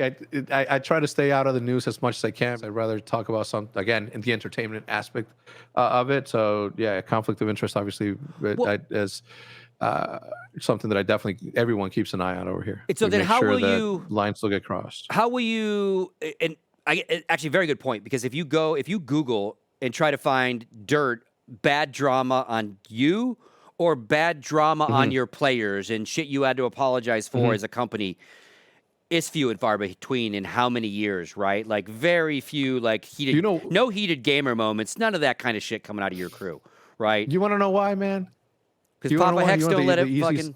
I try to stay out of the news as much as I can. I'd rather talk about in the entertainment aspect of it. So yeah, conflict of interest obviously is something that I definitely everyone keeps an eye on over here. So We then make how sure will that you- lines still get crossed? how will you? And actually, very good point, because if you Google and try to find bad drama on you or bad drama on your players and shit you had to apologize for as a company, it's few and far between in how many years, right? Like very few, like heated, no heated gamer moments, none of that kind of shit coming out of your crew, right? You want to know why, man? Because you wanna Papa know why? Hex You want don't the- let the it easiest- fucking.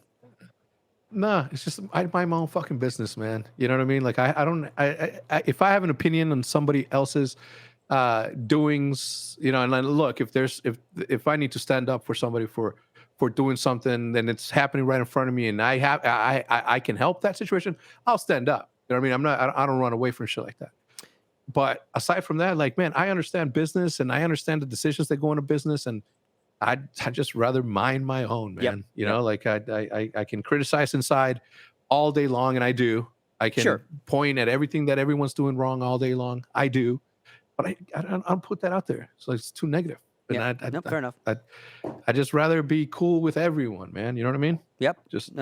Nah, it's just I mind my own fucking business, man. You know what I mean? Like I don't. If I have an opinion on somebody else's doings, and look, if I need to stand up for somebody for doing something, then it's happening right in front of me, and I can help that situation, I'll stand up. You know what I mean? I don't run away from shit like that. But aside from that, like, man, I understand business and I understand the decisions that go into business, and I just rather mind my own, man. Yep. Like I can criticize inside all day long, and I do. I can point at everything that everyone's doing wrong all day long. I do, but I don't put that out there. So it's too negative. And Yeah. Fair enough. I just rather be cool with everyone, man. You know what I mean? Yep.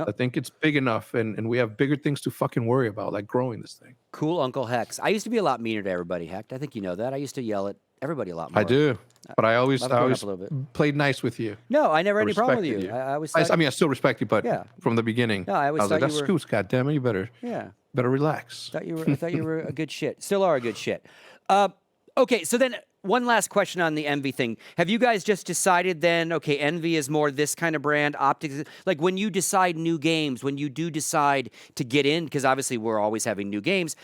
I think it's big enough, and we have bigger things to fucking worry about, like growing this thing. Cool Uncle Hex. I used to be a lot meaner to everybody, Heck. I think you know that. I used to yell at everybody a lot more. I do, but I always I've grown up a little bit. played nice with you. No, I never had any problem with you. respected you. I always I thought, mean, I still respect you, but Yeah. from the beginning, No, I always was like, thought "That's you were- Scoots, goddammit, you better relax." I thought you were a good shit. Still are a good shit. Okay, so then one last question on the Envy thing. Have you guys just decided then, okay, Envy is more this kind of brand, OpTic, like when you decide new games, when you do decide to get in, because obviously we're always having new games,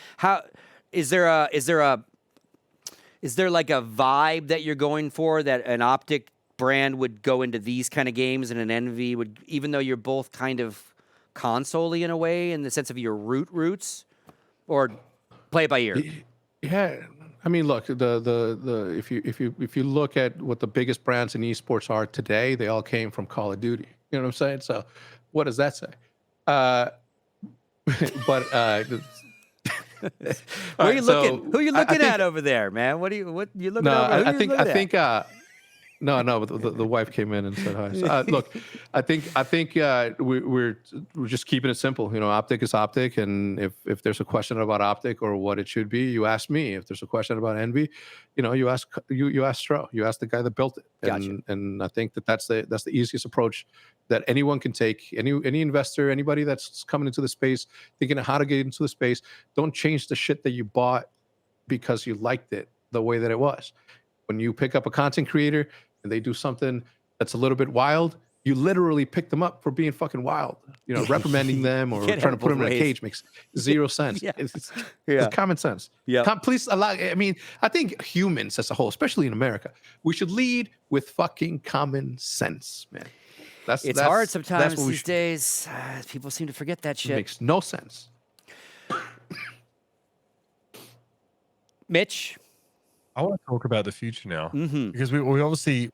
is there like a vibe that you're going for that an OpTic brand would go into these kind of games and an Envy would, even though you're both kind of console-y in a way in the sense of your roots, or play it by ear? Yeah, I mean, look, if you look at what the biggest brands in esports are today, they all came from Call of Duty. You know what I'm saying? So, what does that say? But Who are you right, looking? so Who are you I looking think- at over there, man? What you looking No, over? Who I you think looking I at? think no, but the wife came in and said hi. So, look, I think we're just keeping it simple. You know, OpTic is OpTic, and if there's a question about OpTic or what it should be, you ask me. If there's a question about Envy, you know, you ask Stro, you ask the guy that built it. Gotcha. And I think that's the easiest approach that anyone can take. Any investor, anybody that's coming into the space, thinking of how to get into the space, don't change the shit that you bought because you liked it the way that it was. When you pick up a content creator and they do something that's a little bit wild, you literally pick them up for being fucking wild. You know, reprimanding them or Can't trying have to put both them in a ways. cage makes zero sense. Yeah. It's Yeah. common sense. Yeah. Please allow. I mean, I think humans as a whole, especially in America, we should lead with fucking common sense, man. It's hard sometimes what we these should- days. People seem to forget that It shit. makes no sense. Mitch. I want to talk about the future now Mm-hmm. because we obviously,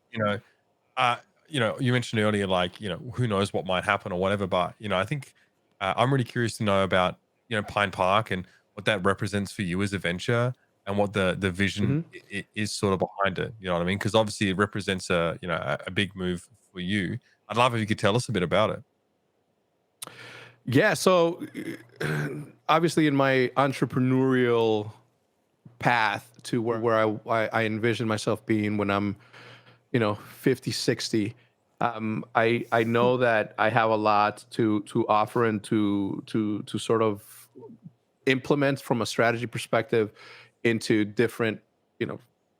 you mentioned earlier, like, who knows what might happen or whatever. But, I think I'm really curious to know about, Pine Park and what that represents for you as a venture and what the vision is sort of behind it. You know what I mean? Because obviously it represents a big move for you. I'd love if you could tell us a bit about it. Yeah. So obviously in my entrepreneurial path to where I envision myself being when I'm, 50, 60, I know that I have a lot to offer and to sort of implement from a strategy perspective into different,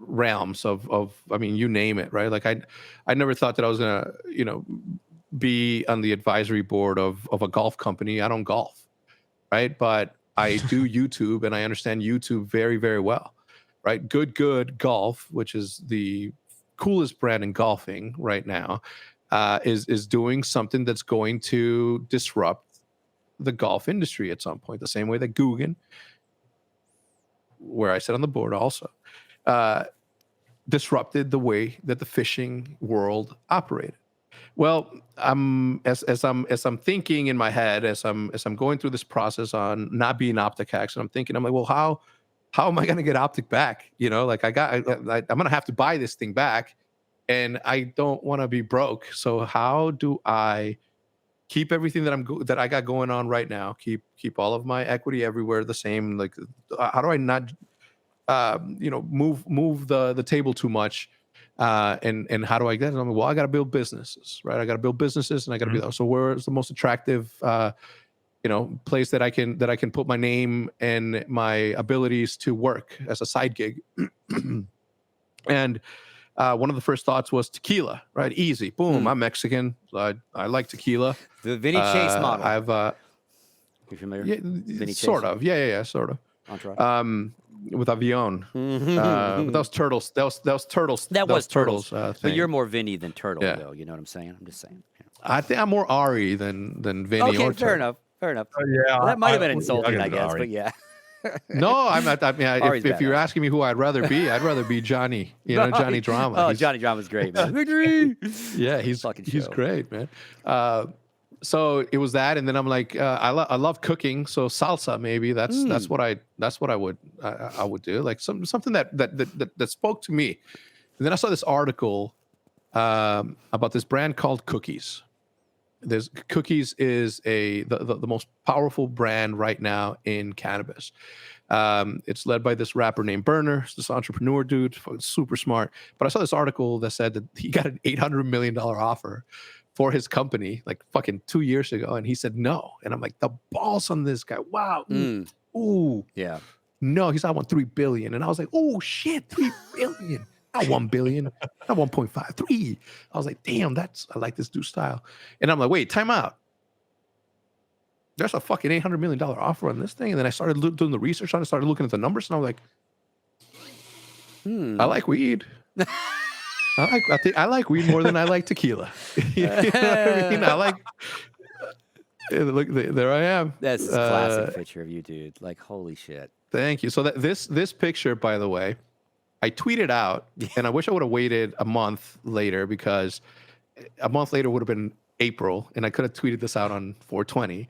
realms of, I mean, you name it, right? Like I never thought that I was gonna, be on the advisory board of a golf company. I don't golf, right? But I do YouTube and I understand YouTube very, very well, right? Good Golf, which is the coolest brand in golfing right now, is doing something that's going to disrupt the golf industry at some point, the same way that Guggen, where I sit on the board also, disrupted the way that the fishing world operated. Well, as I'm thinking in my head, as I'm going through this process on not being OpTic Hecz, and I'm thinking, I'm like, well, how am I going to get OpTic back? Like I'm going to have to buy this thing back, and I don't want to be broke. So how do I keep everything that I got going on right now? Keep all of my equity everywhere the same. Like, how do I not, move the table too much? And how do I get it? Well, I got to build businesses, right? I got to build businesses, and I got to be. So where's the most attractive, place that I can put my name and my abilities to work as a side gig? And one of the first thoughts was tequila, right? Easy, boom. I'm Mexican, so I like tequila. The Vinny Chase model. I've You familiar? yeah, Vinny sort Chase? of, yeah, sort of. Entourage. With Avion. But that was turtles. That was turtles. That was turtles. Thing. But you're more Vinny than Turtle, Yeah. though. You know what I'm saying? I'm just saying. Yeah. I think I'm more Ari than Vinny Okay, or fair Turtle. enough. Fair enough. Yeah, Well, that might have been I'll insulting, give I it to guess, Ari. but yeah. No, I'm not. I mean, Ari's if you're badass. asking me who I'd rather be Johnny. Johnny Drama. Oh, He's- Johnny Drama's great, man. Victory! Yeah, he's Fucking he's show. great, man. So it was that, and then I'm like, I love cooking, so salsa maybe that's what I would do, like something that spoke to me. And then I saw this article about this brand called Cookies. Cookies is the most powerful brand right now in cannabis. It's led by this rapper named Burner, this entrepreneur dude, super smart. But I saw this article that said that he got an $800 million offer for his company like fucking 2 years ago, and he said no. And I'm like, the balls on this guy. Wow. Ooh. Yeah. No, he's I want 3 billion. And I was like, oh shit, 3 billion. Not 1 billion, not 1.5, 3. I was like, damn, I like this dude's style. And I'm like, wait, time out. There's a fucking $800 million offer on this thing. And then I started doing the research on it, started looking at the numbers, and I was like, I like weed. I like weed more than I like tequila. You know what I mean? I like. Look, there I am. That's a classic picture of you, dude. Like, holy shit. Thank you. So this picture, by the way, I tweeted out, and I wish I would have waited a month later, because a month later would have been April, and I could have tweeted this out on 420.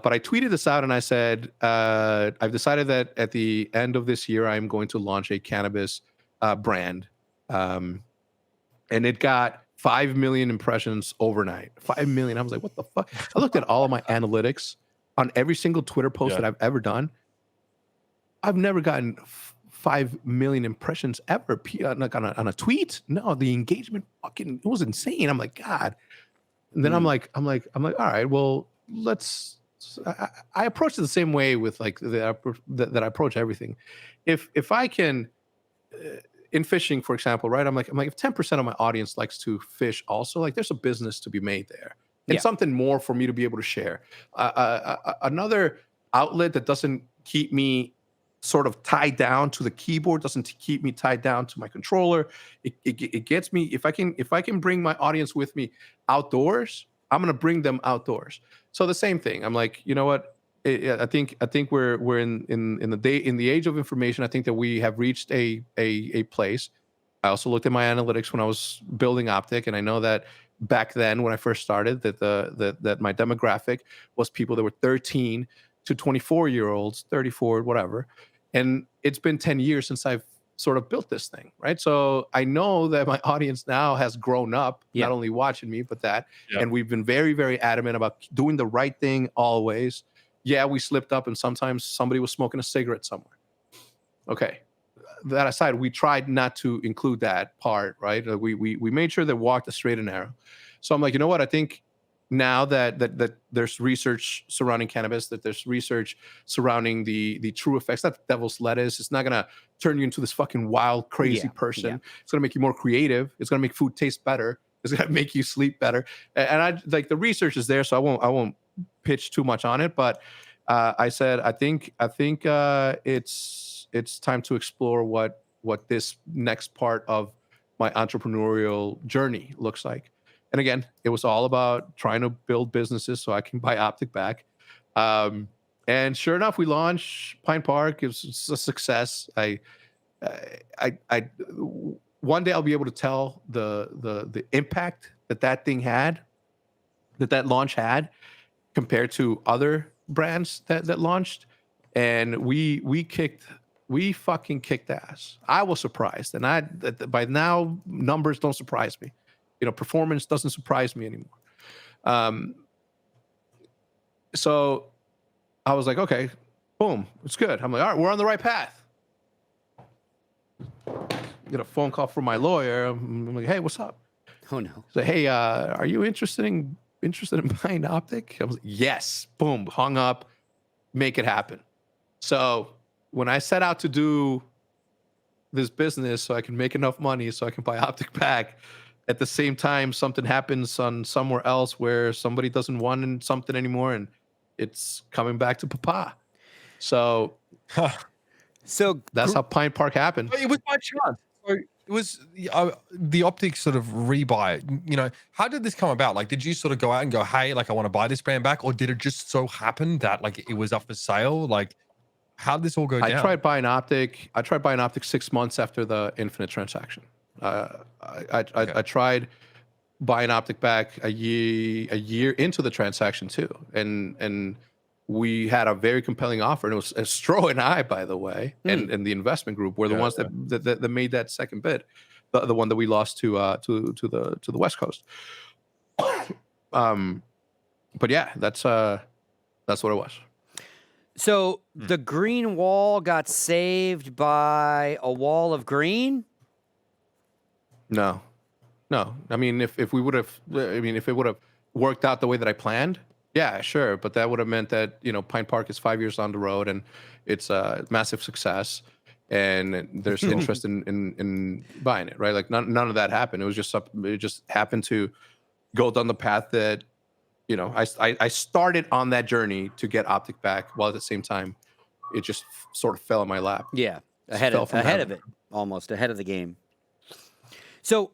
But I tweeted this out and I said, I've decided that at the end of this year, I'm going to launch a cannabis brand. And it got 5 million impressions overnight. 5 million. I was like, what the fuck? I looked at all of my analytics on every single Twitter post that I've ever done. I've never gotten 5 million impressions ever, like on a tweet. No, the engagement it was insane. I'm like, God. And then I'm like, all right, well, I approach it the same way with like that I approach everything. If I can, in fishing, for example, right? I'm like, if 10% of my audience likes to fish, also, like, there's a business to be made there, and something more for me to be able to share. Another outlet that doesn't keep me sort of tied down to the keyboard, doesn't keep me tied down to my controller. It gets me, if I can bring my audience with me outdoors, I'm gonna bring them outdoors. So the same thing. I'm like, you know what? I think we're in the age of information. I think that we have reached a place. I also looked at my analytics when I was building OpTic, and I know that back then when I first started, that my demographic was people that were 13 to 24-year-olds, 34, whatever. And it's been 10 years since I've sort of built this thing, right? So I know that my audience now has grown up, not only watching me, but that. And we've been very, very adamant about doing the right thing always. Yeah, we slipped up, and sometimes somebody was smoking a cigarette somewhere. Okay. That aside, we tried not to include that part, right? We made sure that we walked a straight and narrow. So I'm like, you know what? I think now that there's research surrounding cannabis, that there's research surrounding the true effects, that devil's lettuce, it's not going to turn you into this fucking wild, crazy person. It's going to make you more creative. It's going to make food taste better. It's going to make you sleep better. And I like, the research is there, so I won't pitch too much on it. But I said, I think it's time to explore what this next part of my entrepreneurial journey looks like. And again, it was all about trying to build businesses so I can buy OpTic back. And sure enough, we launched Pine Park. It was a success. One day I'll be able to tell the impact that thing had, that launch had, compared to other brands that launched. And we fucking kicked ass. I was surprised, and by now numbers don't surprise me. You know, performance doesn't surprise me anymore. So I was like, okay, boom, it's good. I'm like, all right, we're on the right path. Get a phone call from my lawyer. I'm like, hey, what's up? Oh no. So hey, are you interested in buying OpTic? I was like, yes. Boom, hung up, make it happen. So when I set out to do this business so I can make enough money so I can buy OpTic back, at the same time, something happens on somewhere else where somebody doesn't want something anymore, and it's coming back to Papa. So, that's how Pine Park happened. It was by chance. So it was the OpTic sort of rebuy. You know, how did this come about? Like, did you sort of go out and go, hey, like, I want to buy this brand back, or did it just so happen that like it was up for sale? Like, how did this all go down? I tried buying OpTic 6 months after the Infinite transaction. I tried buying OpTic back a year into the transaction too, and we had a very compelling offer, and it was Stro and I, by the way, and the investment group were the ones that made that second bid, the one that we lost to the West Coast. But yeah, that's what it was. So the green wall got saved by a wall of green? No. I mean, if it would have worked out the way that I planned, yeah, sure. But that would have meant that, you know, Pine Park is 5 years on the road, and it's a massive success, and there's interest in buying it, right? Like none of that happened. It just happened to go down the path that, you know, I started on that journey to get OpTic back, while at the same time, it just sort of fell in my lap. Yeah, ahead of it, almost ahead of the game. So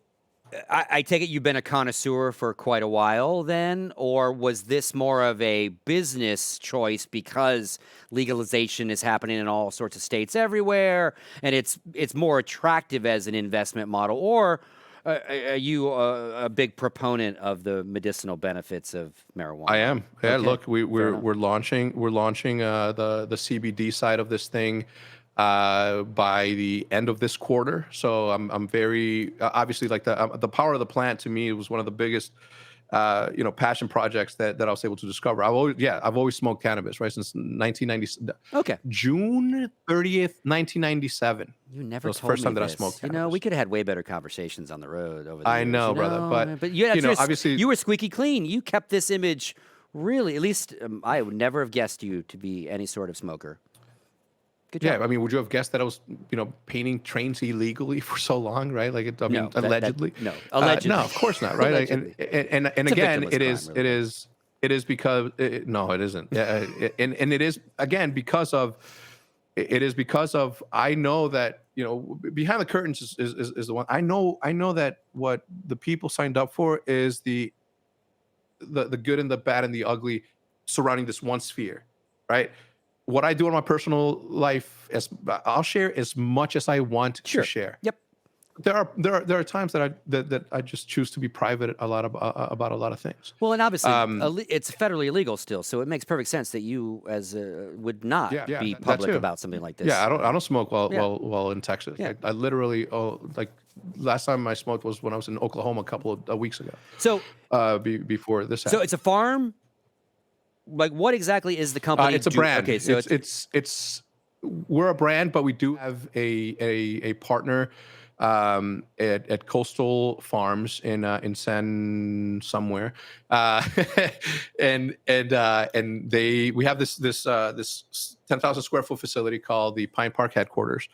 I take it you've been a connoisseur for quite a while then, or was this more of a business choice because legalization is happening in all sorts of states everywhere, and it's more attractive as an investment model? Or Are you a big proponent of the medicinal benefits of marijuana? I am. Yeah, Okay, look, fair enough. we're launching the CBD side of this thing by the end of this quarter. So I'm very obviously like the power of the plant to me was one of the biggest passion projects that I was able to discover. I've always smoked cannabis, right, since 1990. Okay. June 30th, 1997. You never That was the told first me time that I this. smoked You know, cannabis. we could have had way better conversations on the road over the I years, know, you brother, know? but, you, that's obviously- you were squeaky clean. You kept this image really. At least I would never have guessed you to be any sort of smoker. Good job. Yeah, I mean, would you have guessed that I was, painting trains illegally for so long, right? Like, allegedly. Allegedly. No, of course not, right? Like, and It's a again, victimless crime, really. it is because no, it isn't. Yeah, and it is again because of I know that behind the curtains is the one I know that what the people signed up for is the good and the bad and the ugly surrounding this one sphere, right? What I do in my personal life, I'll share as much as I want to share. Yep. There are times that I just choose to be private about a lot of things. Well, and obviously, it's federally illegal still, so it makes perfect sense that you would not be that public too. about something like this. Yeah, I don't smoke while in Texas. Yeah. I literally like last time I smoked was when I was in Oklahoma a couple of weeks ago. So before this so happened. it's a farm. Like, what exactly is the company? It's a brand. Okay, so it's we're a brand, but we do have a partner at Coastal Farms in San somewhere, and we have this 10,000 square foot facility called the Pine Park headquarters.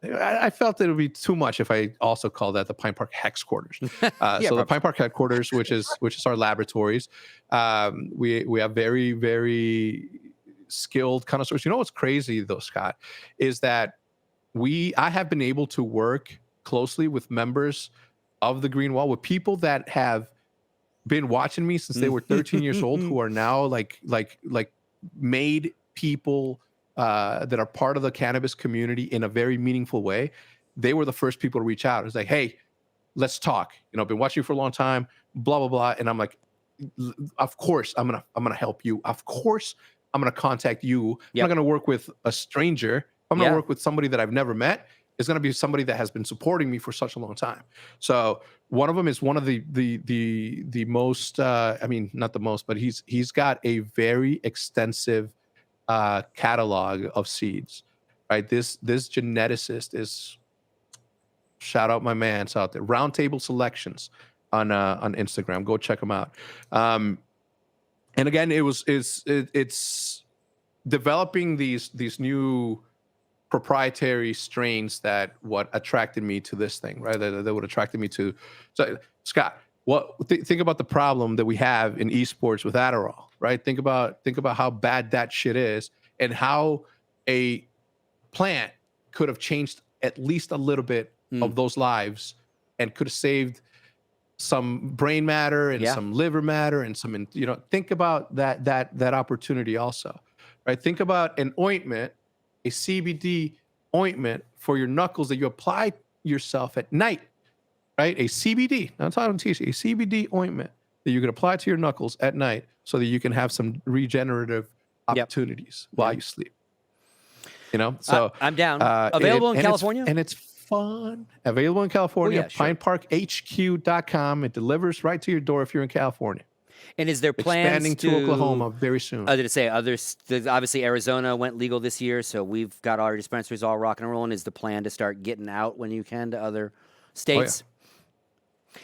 I felt that it would be too much if I also called that the Pine Park Hecz quarters. So the Pine Park headquarters, which is our laboratories, we have very, very skilled connoisseurs. You know what's crazy though, Scott, is that I have been able to work closely with members of the Green Wall, with people that have been watching me since they were 13 years old, who are now like made people that are part of the cannabis community in a very meaningful way. They were the first people to reach out. It's like, hey, let's talk. I've been watching you for a long time, blah, blah, blah. And I'm like, of course, I'm gonna help you. Of course, I'm gonna contact you. Yep. I'm not gonna work with a stranger. I'm gonna work with somebody that I've never met. It's gonna be somebody that has been supporting me for such a long time. So one of them is one of the most, not the most, but he's got a very extensive catalog of seeds, right? This geneticist is, shout out my man's out there, Roundtable Selections on Instagram. Go check them out. And again, it's developing these new proprietary strains that what attracted me to this thing, right? That would attracted me to. So Scott, think about the problem that we have in esports with Adderall, right? Think about how bad that shit is, and how a plant could have changed at least a little bit of those lives, and could have saved some brain matter and some liver matter and some, think about that opportunity also, right? Think about an ointment, a CBD ointment for your knuckles that you apply yourself at night, right? A CBD, I'm talking to you, a CBD ointment that you can apply to your knuckles at night so that you can have some regenerative opportunities while you sleep. So I'm down. Available in California? And it's fun. Available in California, pineparkhq.com. It delivers right to your door if you're in California. And is there plans expanding to Oklahoma very soon? I was going to say, obviously Arizona went legal this year, so we've got our dispensaries all rocking and rolling. Is the plan to start getting out when you can to other states?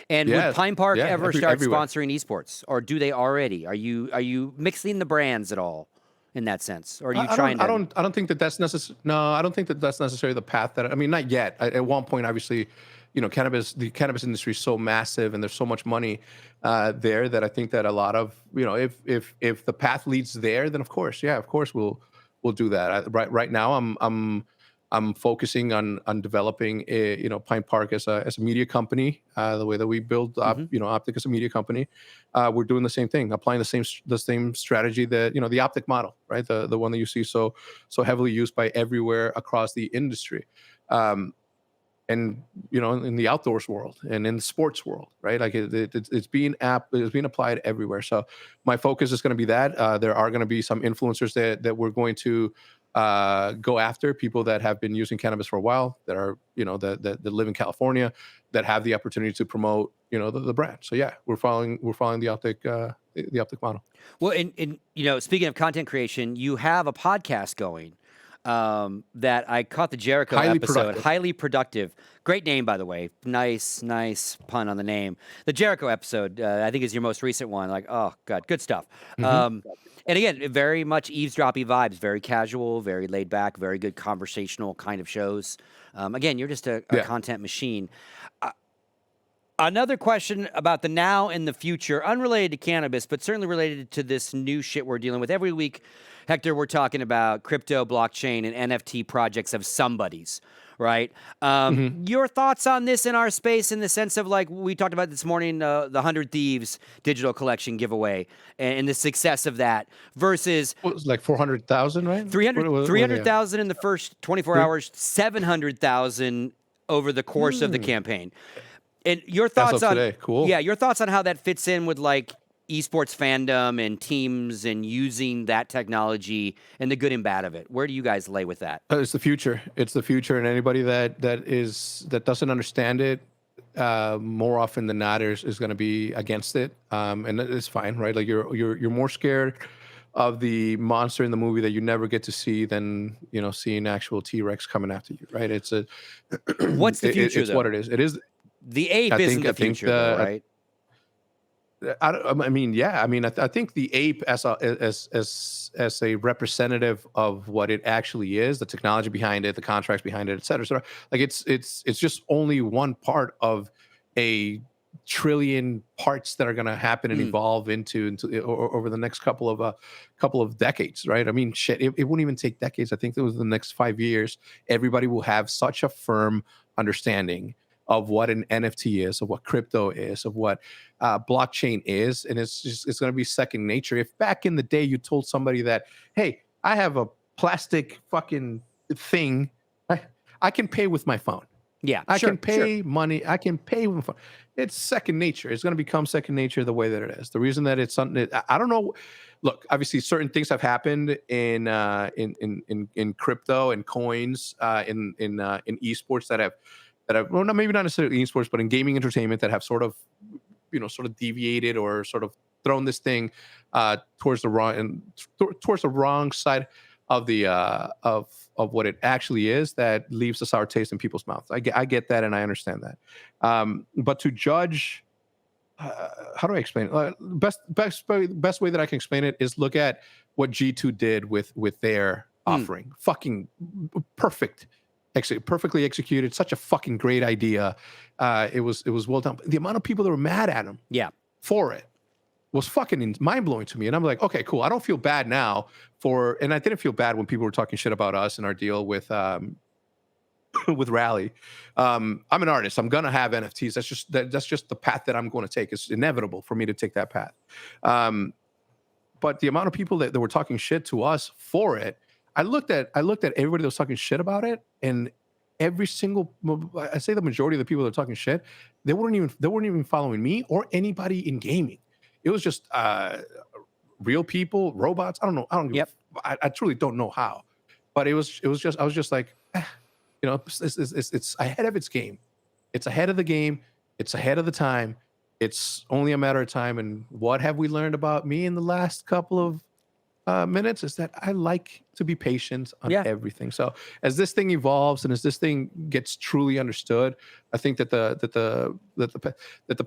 And would Pine Park ever start everywhere. sponsoring esports, or do they already? Are you mixing the brands at all in that sense, or are you trying to? I don't think that that's necessary. No, I don't think that that's necessarily the path that. I mean, not yet. At one point, obviously, the cannabis industry is so massive, and there's so much money there that I think that a lot of if the path leads there, then of course we'll do that. Right now, I'm focusing on developing Pine Park as a media company. The way that we build OpTic as a media company, we're doing the same thing, applying the same strategy that the OpTic model, right? The one that you see so heavily used by everywhere across the industry. and in the outdoors world and in the sports world, right? Like it's being applied everywhere. So my focus is going to be that. There are going to be some influencers that we're going to go after, people that have been using cannabis for a while, that are that live in California, that have the opportunity to promote the brand. So yeah, we're following the OpTic model. Well, and speaking of content creation, you have a podcast going. That I caught the Jericho episode. Highly productive. Great name, by the way. Nice pun on the name. The Jericho episode, I think, is your most recent one. Like, oh, God, good stuff. And again, very much eavesdroppy vibes, very casual, very laid back, very good conversational kind of shows. Again, you're just a content machine. Another question about the now and the future, unrelated to cannabis, but certainly related to this new shit we're dealing with. Every week, Hector, we're talking about crypto, blockchain, and NFT projects of somebody's, right? Your thoughts on this in our space, in the sense of, like, we talked about this morning, the 100 Thieves digital collection giveaway and the success of that versus... It was like 400,000, right? 300,000 in the first 24 hours, 700,000 over the course of the campaign. And your thoughts on today. Cool. Yeah, your thoughts on how that fits in with, like, esports fandom and teams and using that technology and the good and bad of it. Where do you guys lay with that? It's the future. It's the future, and anybody that doesn't understand it, more often than not, is going to be against it. And it's fine, right? Like you're more scared of the monster in the movie that you never get to see than seeing actual T-Rex coming after you, right? It's what's the future? It's what it is. It is. The ape isn't the future, though, right? I think the ape as a representative of what it actually is, the technology behind it, the contracts behind it, et cetera, et cetera. Like it's just only one part of a trillion parts that are going to happen and evolve into over the next couple of decades, right? I mean, shit, it wouldn't even take decades. I think it was the next 5 years. Everybody will have such a firm understanding of what an NFT is, of what crypto is, of what blockchain is, and it's going to be second nature. If back in the day you told somebody that, hey, I have a plastic fucking thing, I can pay with my phone. Yeah, I can pay money. I can pay with my phone. It's second nature. It's going to become second nature the way that it is. The reason that it's something that, I don't know. Look, obviously, certain things have happened in crypto and coins in esports that have well, maybe not necessarily esports, but in gaming entertainment that have sort of deviated or sort of thrown this thing towards the wrong side of the of what it actually is, that leaves a sour taste in people's mouths. I get that, and I understand that. But to judge, how do I explain it? Best way that I can explain it is look at what G2 did with their offering. Fucking perfect. Perfectly executed. Such a fucking great idea. It was well done. The amount of people that were mad at him for it was fucking mind-blowing to me. And I'm like, okay, cool. I don't feel bad now and I didn't feel bad when people were talking shit about us and our deal with with Rally. I'm an artist. I'm gonna have NFTs. That's just the path that I'm going to take. It's inevitable for me to take that path. But the amount of people that were talking shit to us for it, I looked at everybody that was talking shit about it, and every single, I say the majority of the people that are talking shit, they weren't even following me or anybody in gaming. It was just real people, robots. I don't know. I truly don't know how, but it was just, I was just like, it's ahead of its game. It's ahead of the game. It's ahead of the time. It's only a matter of time. And what have we learned about me in the last couple of minutes is that I like to be patient on everything. So as this thing evolves and as this thing gets truly understood, I think that the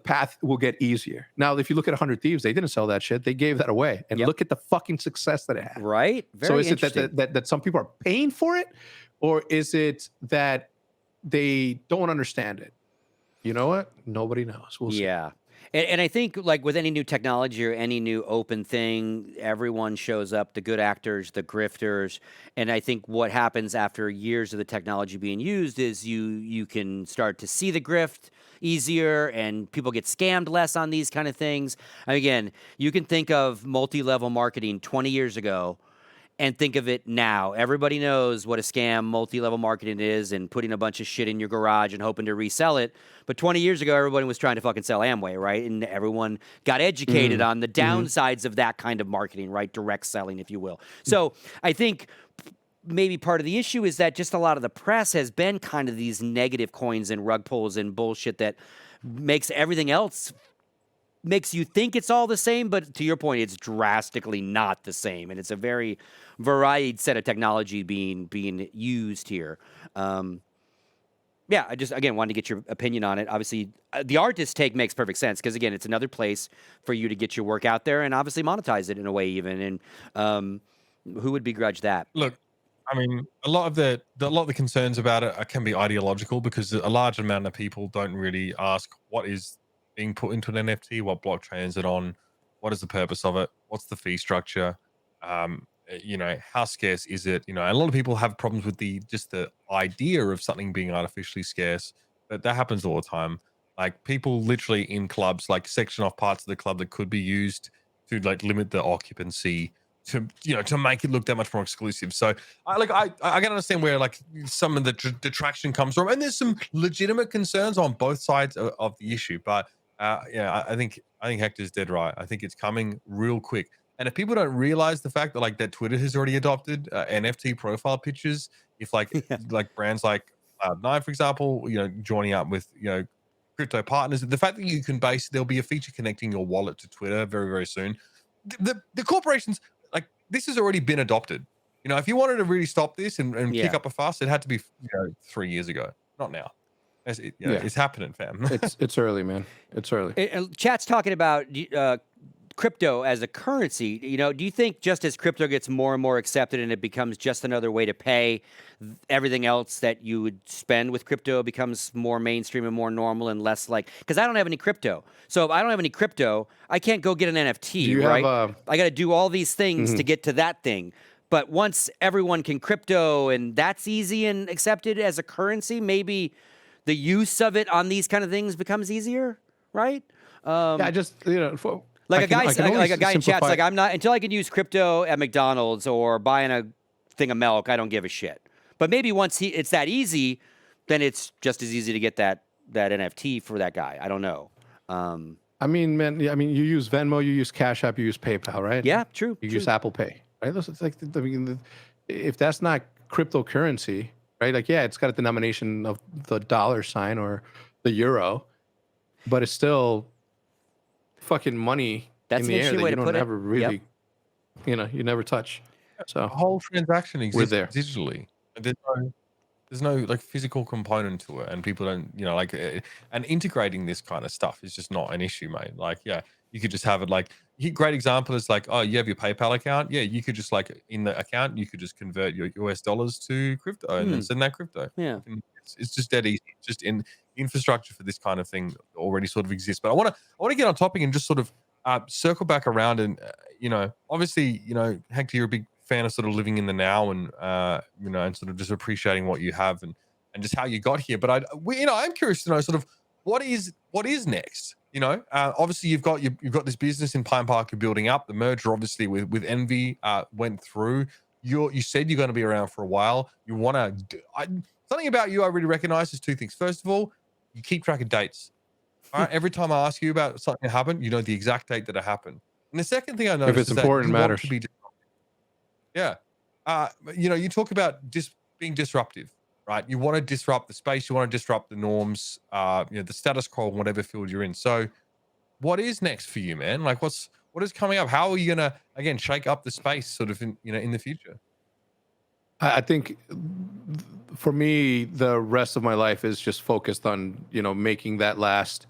path will get easier. Now, if you look at 100 Thieves, they didn't sell that shit. They gave that away, and look at the fucking success that it had. Right. So is it that some people are paying for it, or is it that they don't understand it? You know what? Nobody knows. We'll see. Yeah. And I think, like with any new technology or any new open thing, everyone shows up, the good actors, the grifters. And I think what happens after years of the technology being used is you can start to see the grift easier, and people get scammed less on these kind of things. Again, you can think of multi-level marketing 20 years ago, and think of it now. Everybody knows what a scam multi-level marketing is and putting a bunch of shit in your garage and hoping to resell it. But 20 years ago, everybody was trying to fucking sell Amway, right? And everyone got educated on the downsides of that kind of marketing, right? Direct selling, if you will. So I think maybe part of the issue is that just a lot of the press has been kind of these negative coins and rug pulls and bullshit that makes everything else makes you think it's all the same, but to your point, it's drastically not the same, and it's a very varied set of technology being used here. Yeah, I just again wanted to get your opinion on it. Obviously, the artist take makes perfect sense because again, it's another place for you to get your work out there and obviously monetize it in a way, even. And who would begrudge that? Look, I mean, a lot of the concerns about it can be ideological because a large amount of people don't really ask what is being put into an NFT, what blockchain is it on, what is the purpose of it, what's the fee structure, how scarce is it, and a lot of people have problems with the idea of something being artificially scarce. But that happens all the time. Like people literally in clubs like section off parts of the club that could be used to like limit the occupancy to make it look that much more exclusive. So I can understand where like some of the detraction comes from, and there's some legitimate concerns on both sides of the issue. But I think Hector's dead right. I think it's coming real quick. And if people don't realize the fact that like that Twitter has already adopted NFT profile pictures, if like brands like Cloud9, for example, joining up with crypto partners, the fact that there'll be a feature connecting your wallet to Twitter very, very soon. The corporations, like this has already been adopted. If you wanted to really stop this and kick up a fuss, it had to be 3 years ago, not now. It's happening, fam. It's early, man. It's early. Chat's talking about crypto as a currency. Do you think just as crypto gets more and more accepted and it becomes just another way to pay, everything else that you would spend with crypto becomes more mainstream and more normal and less like, because I don't have any crypto. So if I don't have any crypto, I can't go get an NFT, right? I got to do all these things to get to that thing. But once everyone can crypto and that's easy and accepted as a currency, maybe the use of it on these kind of things becomes easier, right? I just like a guy in chat's like, I'm not until I can use crypto at McDonald's or buying a thing of milk. I don't give a shit. But maybe once it's that easy, then it's just as easy to get that NFT for that guy. I don't know. I mean, man. You use Venmo, you use Cash App, you use PayPal, right? Yeah, true. You use Apple Pay, right? It's like if that's not cryptocurrency, right? Like, yeah, it's got a denomination of the dollar sign or the euro, but it's still fucking money in the air that you don't ever really, you never touch. So the whole transaction exists digitally. There's no like physical component to it, and people don't, and integrating this kind of stuff is just not an issue, mate. Like, yeah, you could just have it like, great example is like, oh, you have your PayPal account. Yeah, you could just like in the account, you could just convert your US dollars to crypto and then send that crypto. Yeah. It's just dead easy. It's just in infrastructure for this kind of thing already sort of exists. But I want to get on topic and just sort of circle back around and, obviously, Hector, you're a big fan of sort of living in the now and, and sort of just appreciating what you have and just how you got here. But I'm curious to know sort of what is next? Obviously you've got this business in Pine Park you're building up. The merger obviously with Envy went through. You said you're going to be around for a while. You want to something about you I really recognize is two things. First of all, you keep track of dates. All right, every time I ask you about something that happened, you know the exact date that it happened. And the second thing I noticed if it's important, matters. Yeah, you talk about being disruptive, right? You want to disrupt the space. You want to disrupt the norms. The status quo in whatever field you're in. So, what is next for you, man? Like, what is coming up? How are you gonna again shake up the space, sort of in the future? I think for me, the rest of my life is just focused on making that last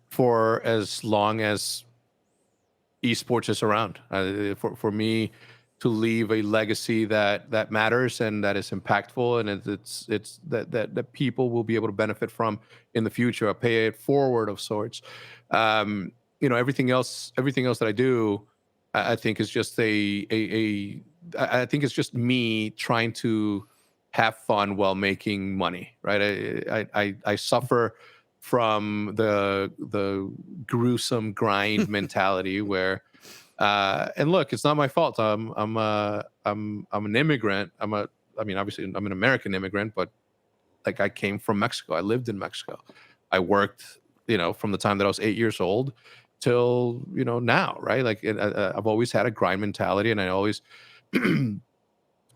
for as long as esports is around. For me to leave a legacy that matters and that is impactful and it's that people will be able to benefit from in the future, a pay it forward of sorts. Everything else that I do, I think is just I think it's just me trying to have fun while making money, right? I suffer from the gruesome grind mentality where, and look, it's not my fault. I'm an immigrant. I mean, obviously, I'm an American immigrant, but like I came from Mexico. I lived in Mexico. I worked, from the time that I was 8 years old till now, right? Like I've always had a grind mentality, and I always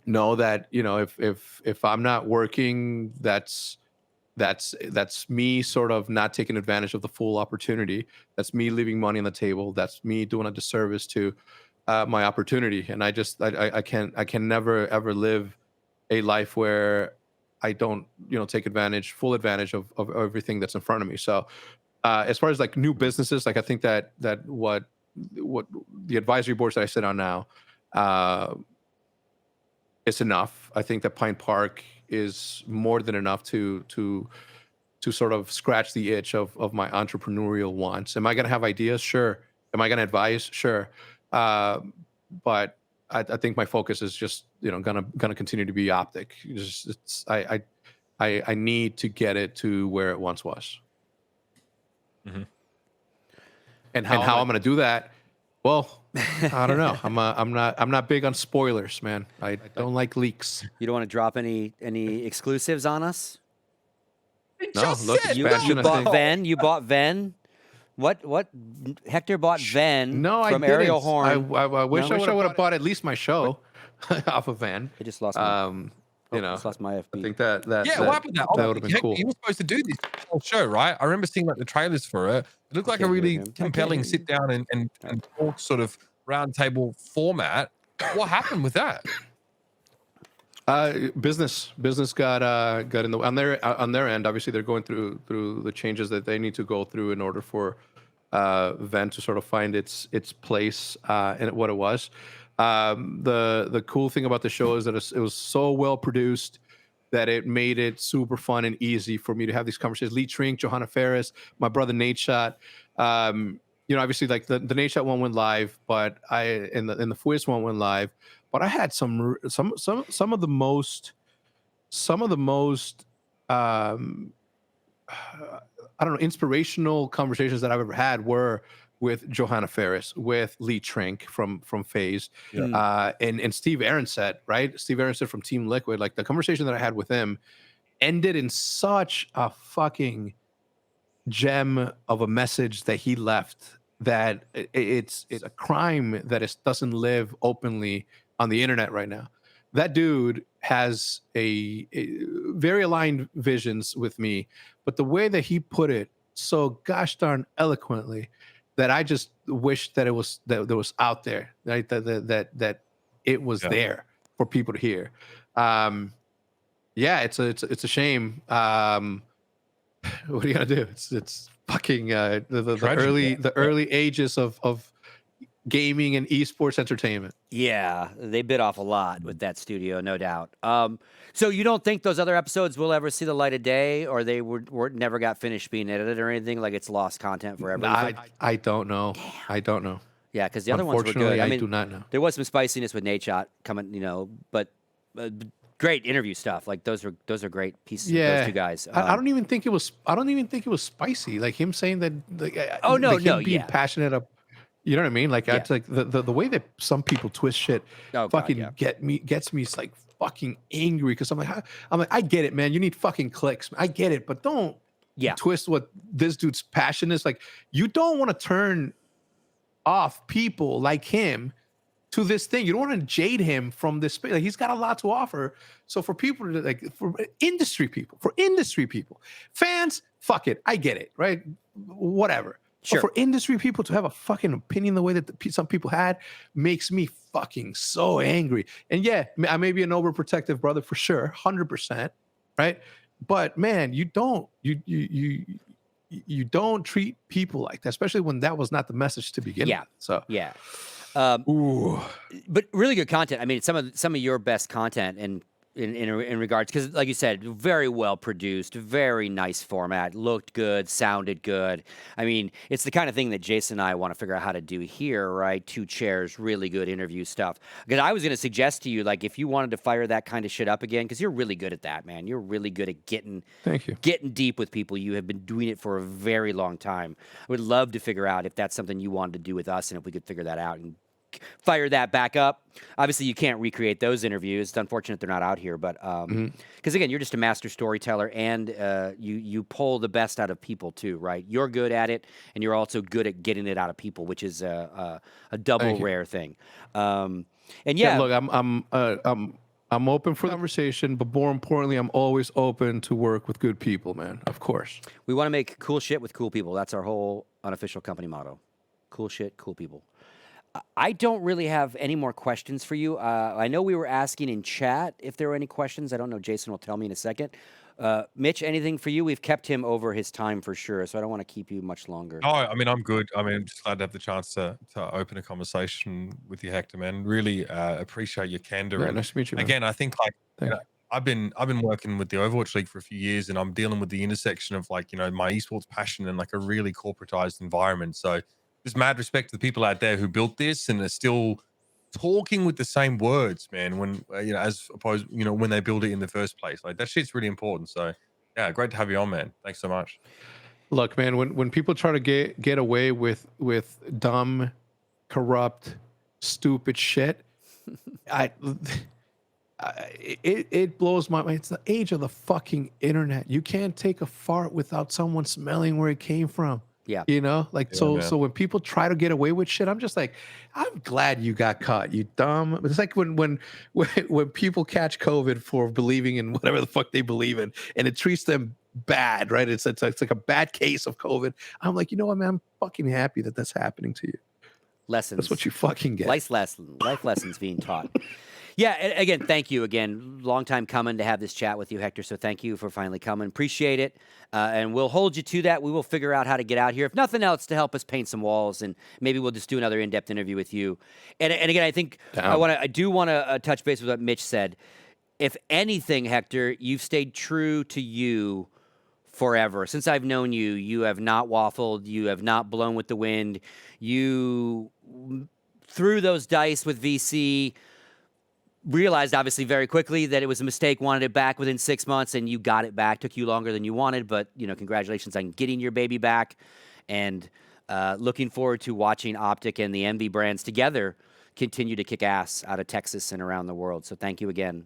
know that if I'm not working, that's me sort of not taking advantage of the full opportunity. That's me leaving money on the table. That's me doing a disservice to my opportunity. And I can never ever live a life where I don't take full advantage of everything that's in front of me. So as far as like new businesses, like I think that what the advisory boards that I sit on now, it's enough. I think that Pine Park is more than enough to sort of scratch the itch of my entrepreneurial wants. Am I going to have ideas? Sure. Am I going to advise? Sure. But I think my focus is just gonna continue to be OpTic. I need to get it to where it once was. Mm-hmm. And how I'm going to do that? Well, I don't know. I'm not big on spoilers, man. I don't like leaks. You don't want to drop any exclusives on us? No, look, You bought Ven. You bought Ven. What? Hector bought Ven from Ariel Horn. I wish I would have bought at least my show off of Van. I just lost my, just lost my FB. I think that what happened to that? That would have been cool. He was supposed to do this whole show, right? I remember seeing like the trailers for it. It looked like a really compelling sit down and talk sort of round table format. What happened with that? Business got in the on their end. Obviously, they're going through the changes that they need to go through in order for Ven to sort of find its place and what it was. The cool thing about the show is that it was so well produced that it made it super fun and easy for me to have these conversations. Lee Trink, Johanna Ferris, my brother Nate Shot. Obviously, like the Nate Shot one went live, but in the Fizz one went live. But I had some of the most I don't know, inspirational conversations that I've ever had were with Johanna Ferris, with Lee Trink from Fizz, and Steve Aronset, right? Steve Aronset from Team Liquid. Like the conversation that I had with him ended in such a fucking gem of a message that he left that it's a crime that it doesn't live openly on the internet right now. That dude has a very aligned visions with me, but the way that he put it so gosh darn eloquently that I just wish that it was out there, right? That it was there for people to hear. It's a shame. What are you gonna do? It's fucking the early ages of gaming and esports entertainment. Yeah, they bit off a lot with that studio, no doubt. So you don't think those other episodes will ever see the light of day, or they were never got finished being edited or anything? Like it's lost content forever? I don't know. Damn. I don't know. Yeah, because the other ones were good. I do not know. There was some spiciness with Nate Shot coming, but great interview stuff. Like those are great pieces. Yeah, those two guys. I don't even think it was. I don't even think it was spicy. Like him saying that. Like, being passionate up. You know what I mean? Like it's like the way that some people twist shit gets me like fucking angry because I'm like I get it, man. You need fucking clicks. I get it, but don't twist what this dude's passion is. Like you don't want to turn off people like him to this thing. You don't want to jade him from this space. Like he's got a lot to offer. So for people to for industry people, fans, fuck it. I get it, right? Whatever. Sure. But for industry people to have a fucking opinion the way that some people had makes me fucking so angry. And yeah, I may be an overprotective brother for sure, 100%, right? But man, you don't treat people like that, especially when that was not the message to begin with. So but really good content. I mean, some of your best content and. In regards, because like you said, very well produced, very nice format, looked good, sounded good. I mean, it's the kind of thing that Jason and I want to figure out how to do here, right? 2 chairs, really good interview stuff. Because I was going to suggest to you, like, if you wanted to fire that kind of shit up again, because you're really good at that, man. You're really good at getting deep with people. You have been doing it for a very long time. I would love to figure out if that's something you wanted to do with us, and if we could figure that out and fire that back up. Obviously, you can't recreate those interviews. It's unfortunate they're not out here, but because again, you're just a master storyteller, and you pull the best out of people too, right? You're good at it, and you're also good at getting it out of people, which is a double rare thing. And yeah, look, I'm open for conversation, but more importantly, I'm always open to work with good people, man. Of course. we want to make cool shit with cool people. That's our whole unofficial company motto. Cool shit, cool people. I don't really have any more questions for you. I know we were asking in chat if there were any questions. I don't know. Jason will tell me in a second. Mitch, anything for you? We've kept him over his time for sure, so I don't want to keep you much longer. No, I mean, I'm good. I mean, I'm just glad to have the chance to open a conversation with you, Hector, man. Really appreciate your candor. Yeah, And nice to meet you, man. again, I think like you Thank know, I've been working with the Overwatch League for a few years, and I'm dealing with the intersection of like my esports passion and like a really corporatized environment. So just mad respect to the people out there who built this and are still talking with the same words, man. When as opposed, when they build it in the first place, like that shit's really important. So yeah, great to have you on, man. Thanks so much. Look, man, when people try to get away with dumb, corrupt, stupid shit, it blows my mind. It's the age of the fucking internet. You can't take a fart without someone smelling where it came from. Yeah. So when people try to get away with shit, I'm just like, I'm glad you got caught, you dumb. It's like when people catch COVID for believing in whatever the fuck they believe in, and it treats them bad, right? It's like a bad case of COVID. I'm like, you know what, man? I'm fucking happy that that's happening to you. Lessons. That's what you fucking get. Life lessons being taught. Yeah, and again, thank you again. Long time coming to have this chat with you, Hector. So thank you for finally coming. Appreciate it. And we'll hold you to that. We will figure out how to get out here, if nothing else, to help us paint some walls, and maybe we'll just do another in-depth interview with you. And again, I think I do want to touch base with what Mitch said. If anything, Hector, you've stayed true to you forever. Since I've known you, you have not waffled. You have not blown with the wind. You threw those dice with VC. Realized obviously very quickly that it was a mistake, wanted it back within 6 months, and you got it back. Took you longer than you wanted, but congratulations on getting your baby back, and looking forward to watching OpTic and the Envy brands together continue to kick ass out of Texas and around the world. So thank you again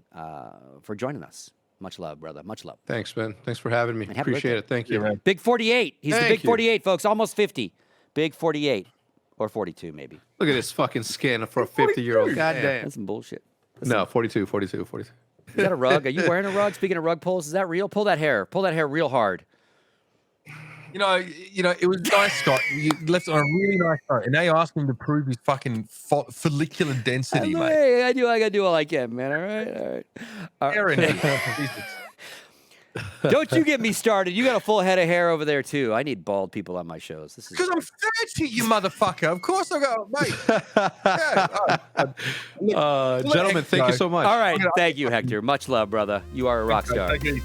for joining us. Much love, brother. Much love. Thanks, man. Thanks for having me. And happy Appreciate birthday. it. Thank you. man. Big 48. He's the Thank big you. 48, folks. Almost 50. Big 48. Or 42, maybe. Look at this fucking skin for a 50-year-old. God damn. That's some bullshit. No, 42. Is that a rug? Are you wearing a rug? Speaking of rug pulls, is that real? Pull that hair. Pull that hair real hard. It was nice, Scott. You left on a really nice note, and now you're asking him to prove his fucking follicular density, mate. Hey, I gotta do all I can, man. All right. Aaron, Jesus. Don't you get me started. You got a full head of hair over there too. I need bald people on my shows. This is Because I'm 30, you motherfucker. Of course I go, mate. Gentlemen, thank you so much. all right. Thank you, Hector. Much love, brother. You are a rock star. Thank you.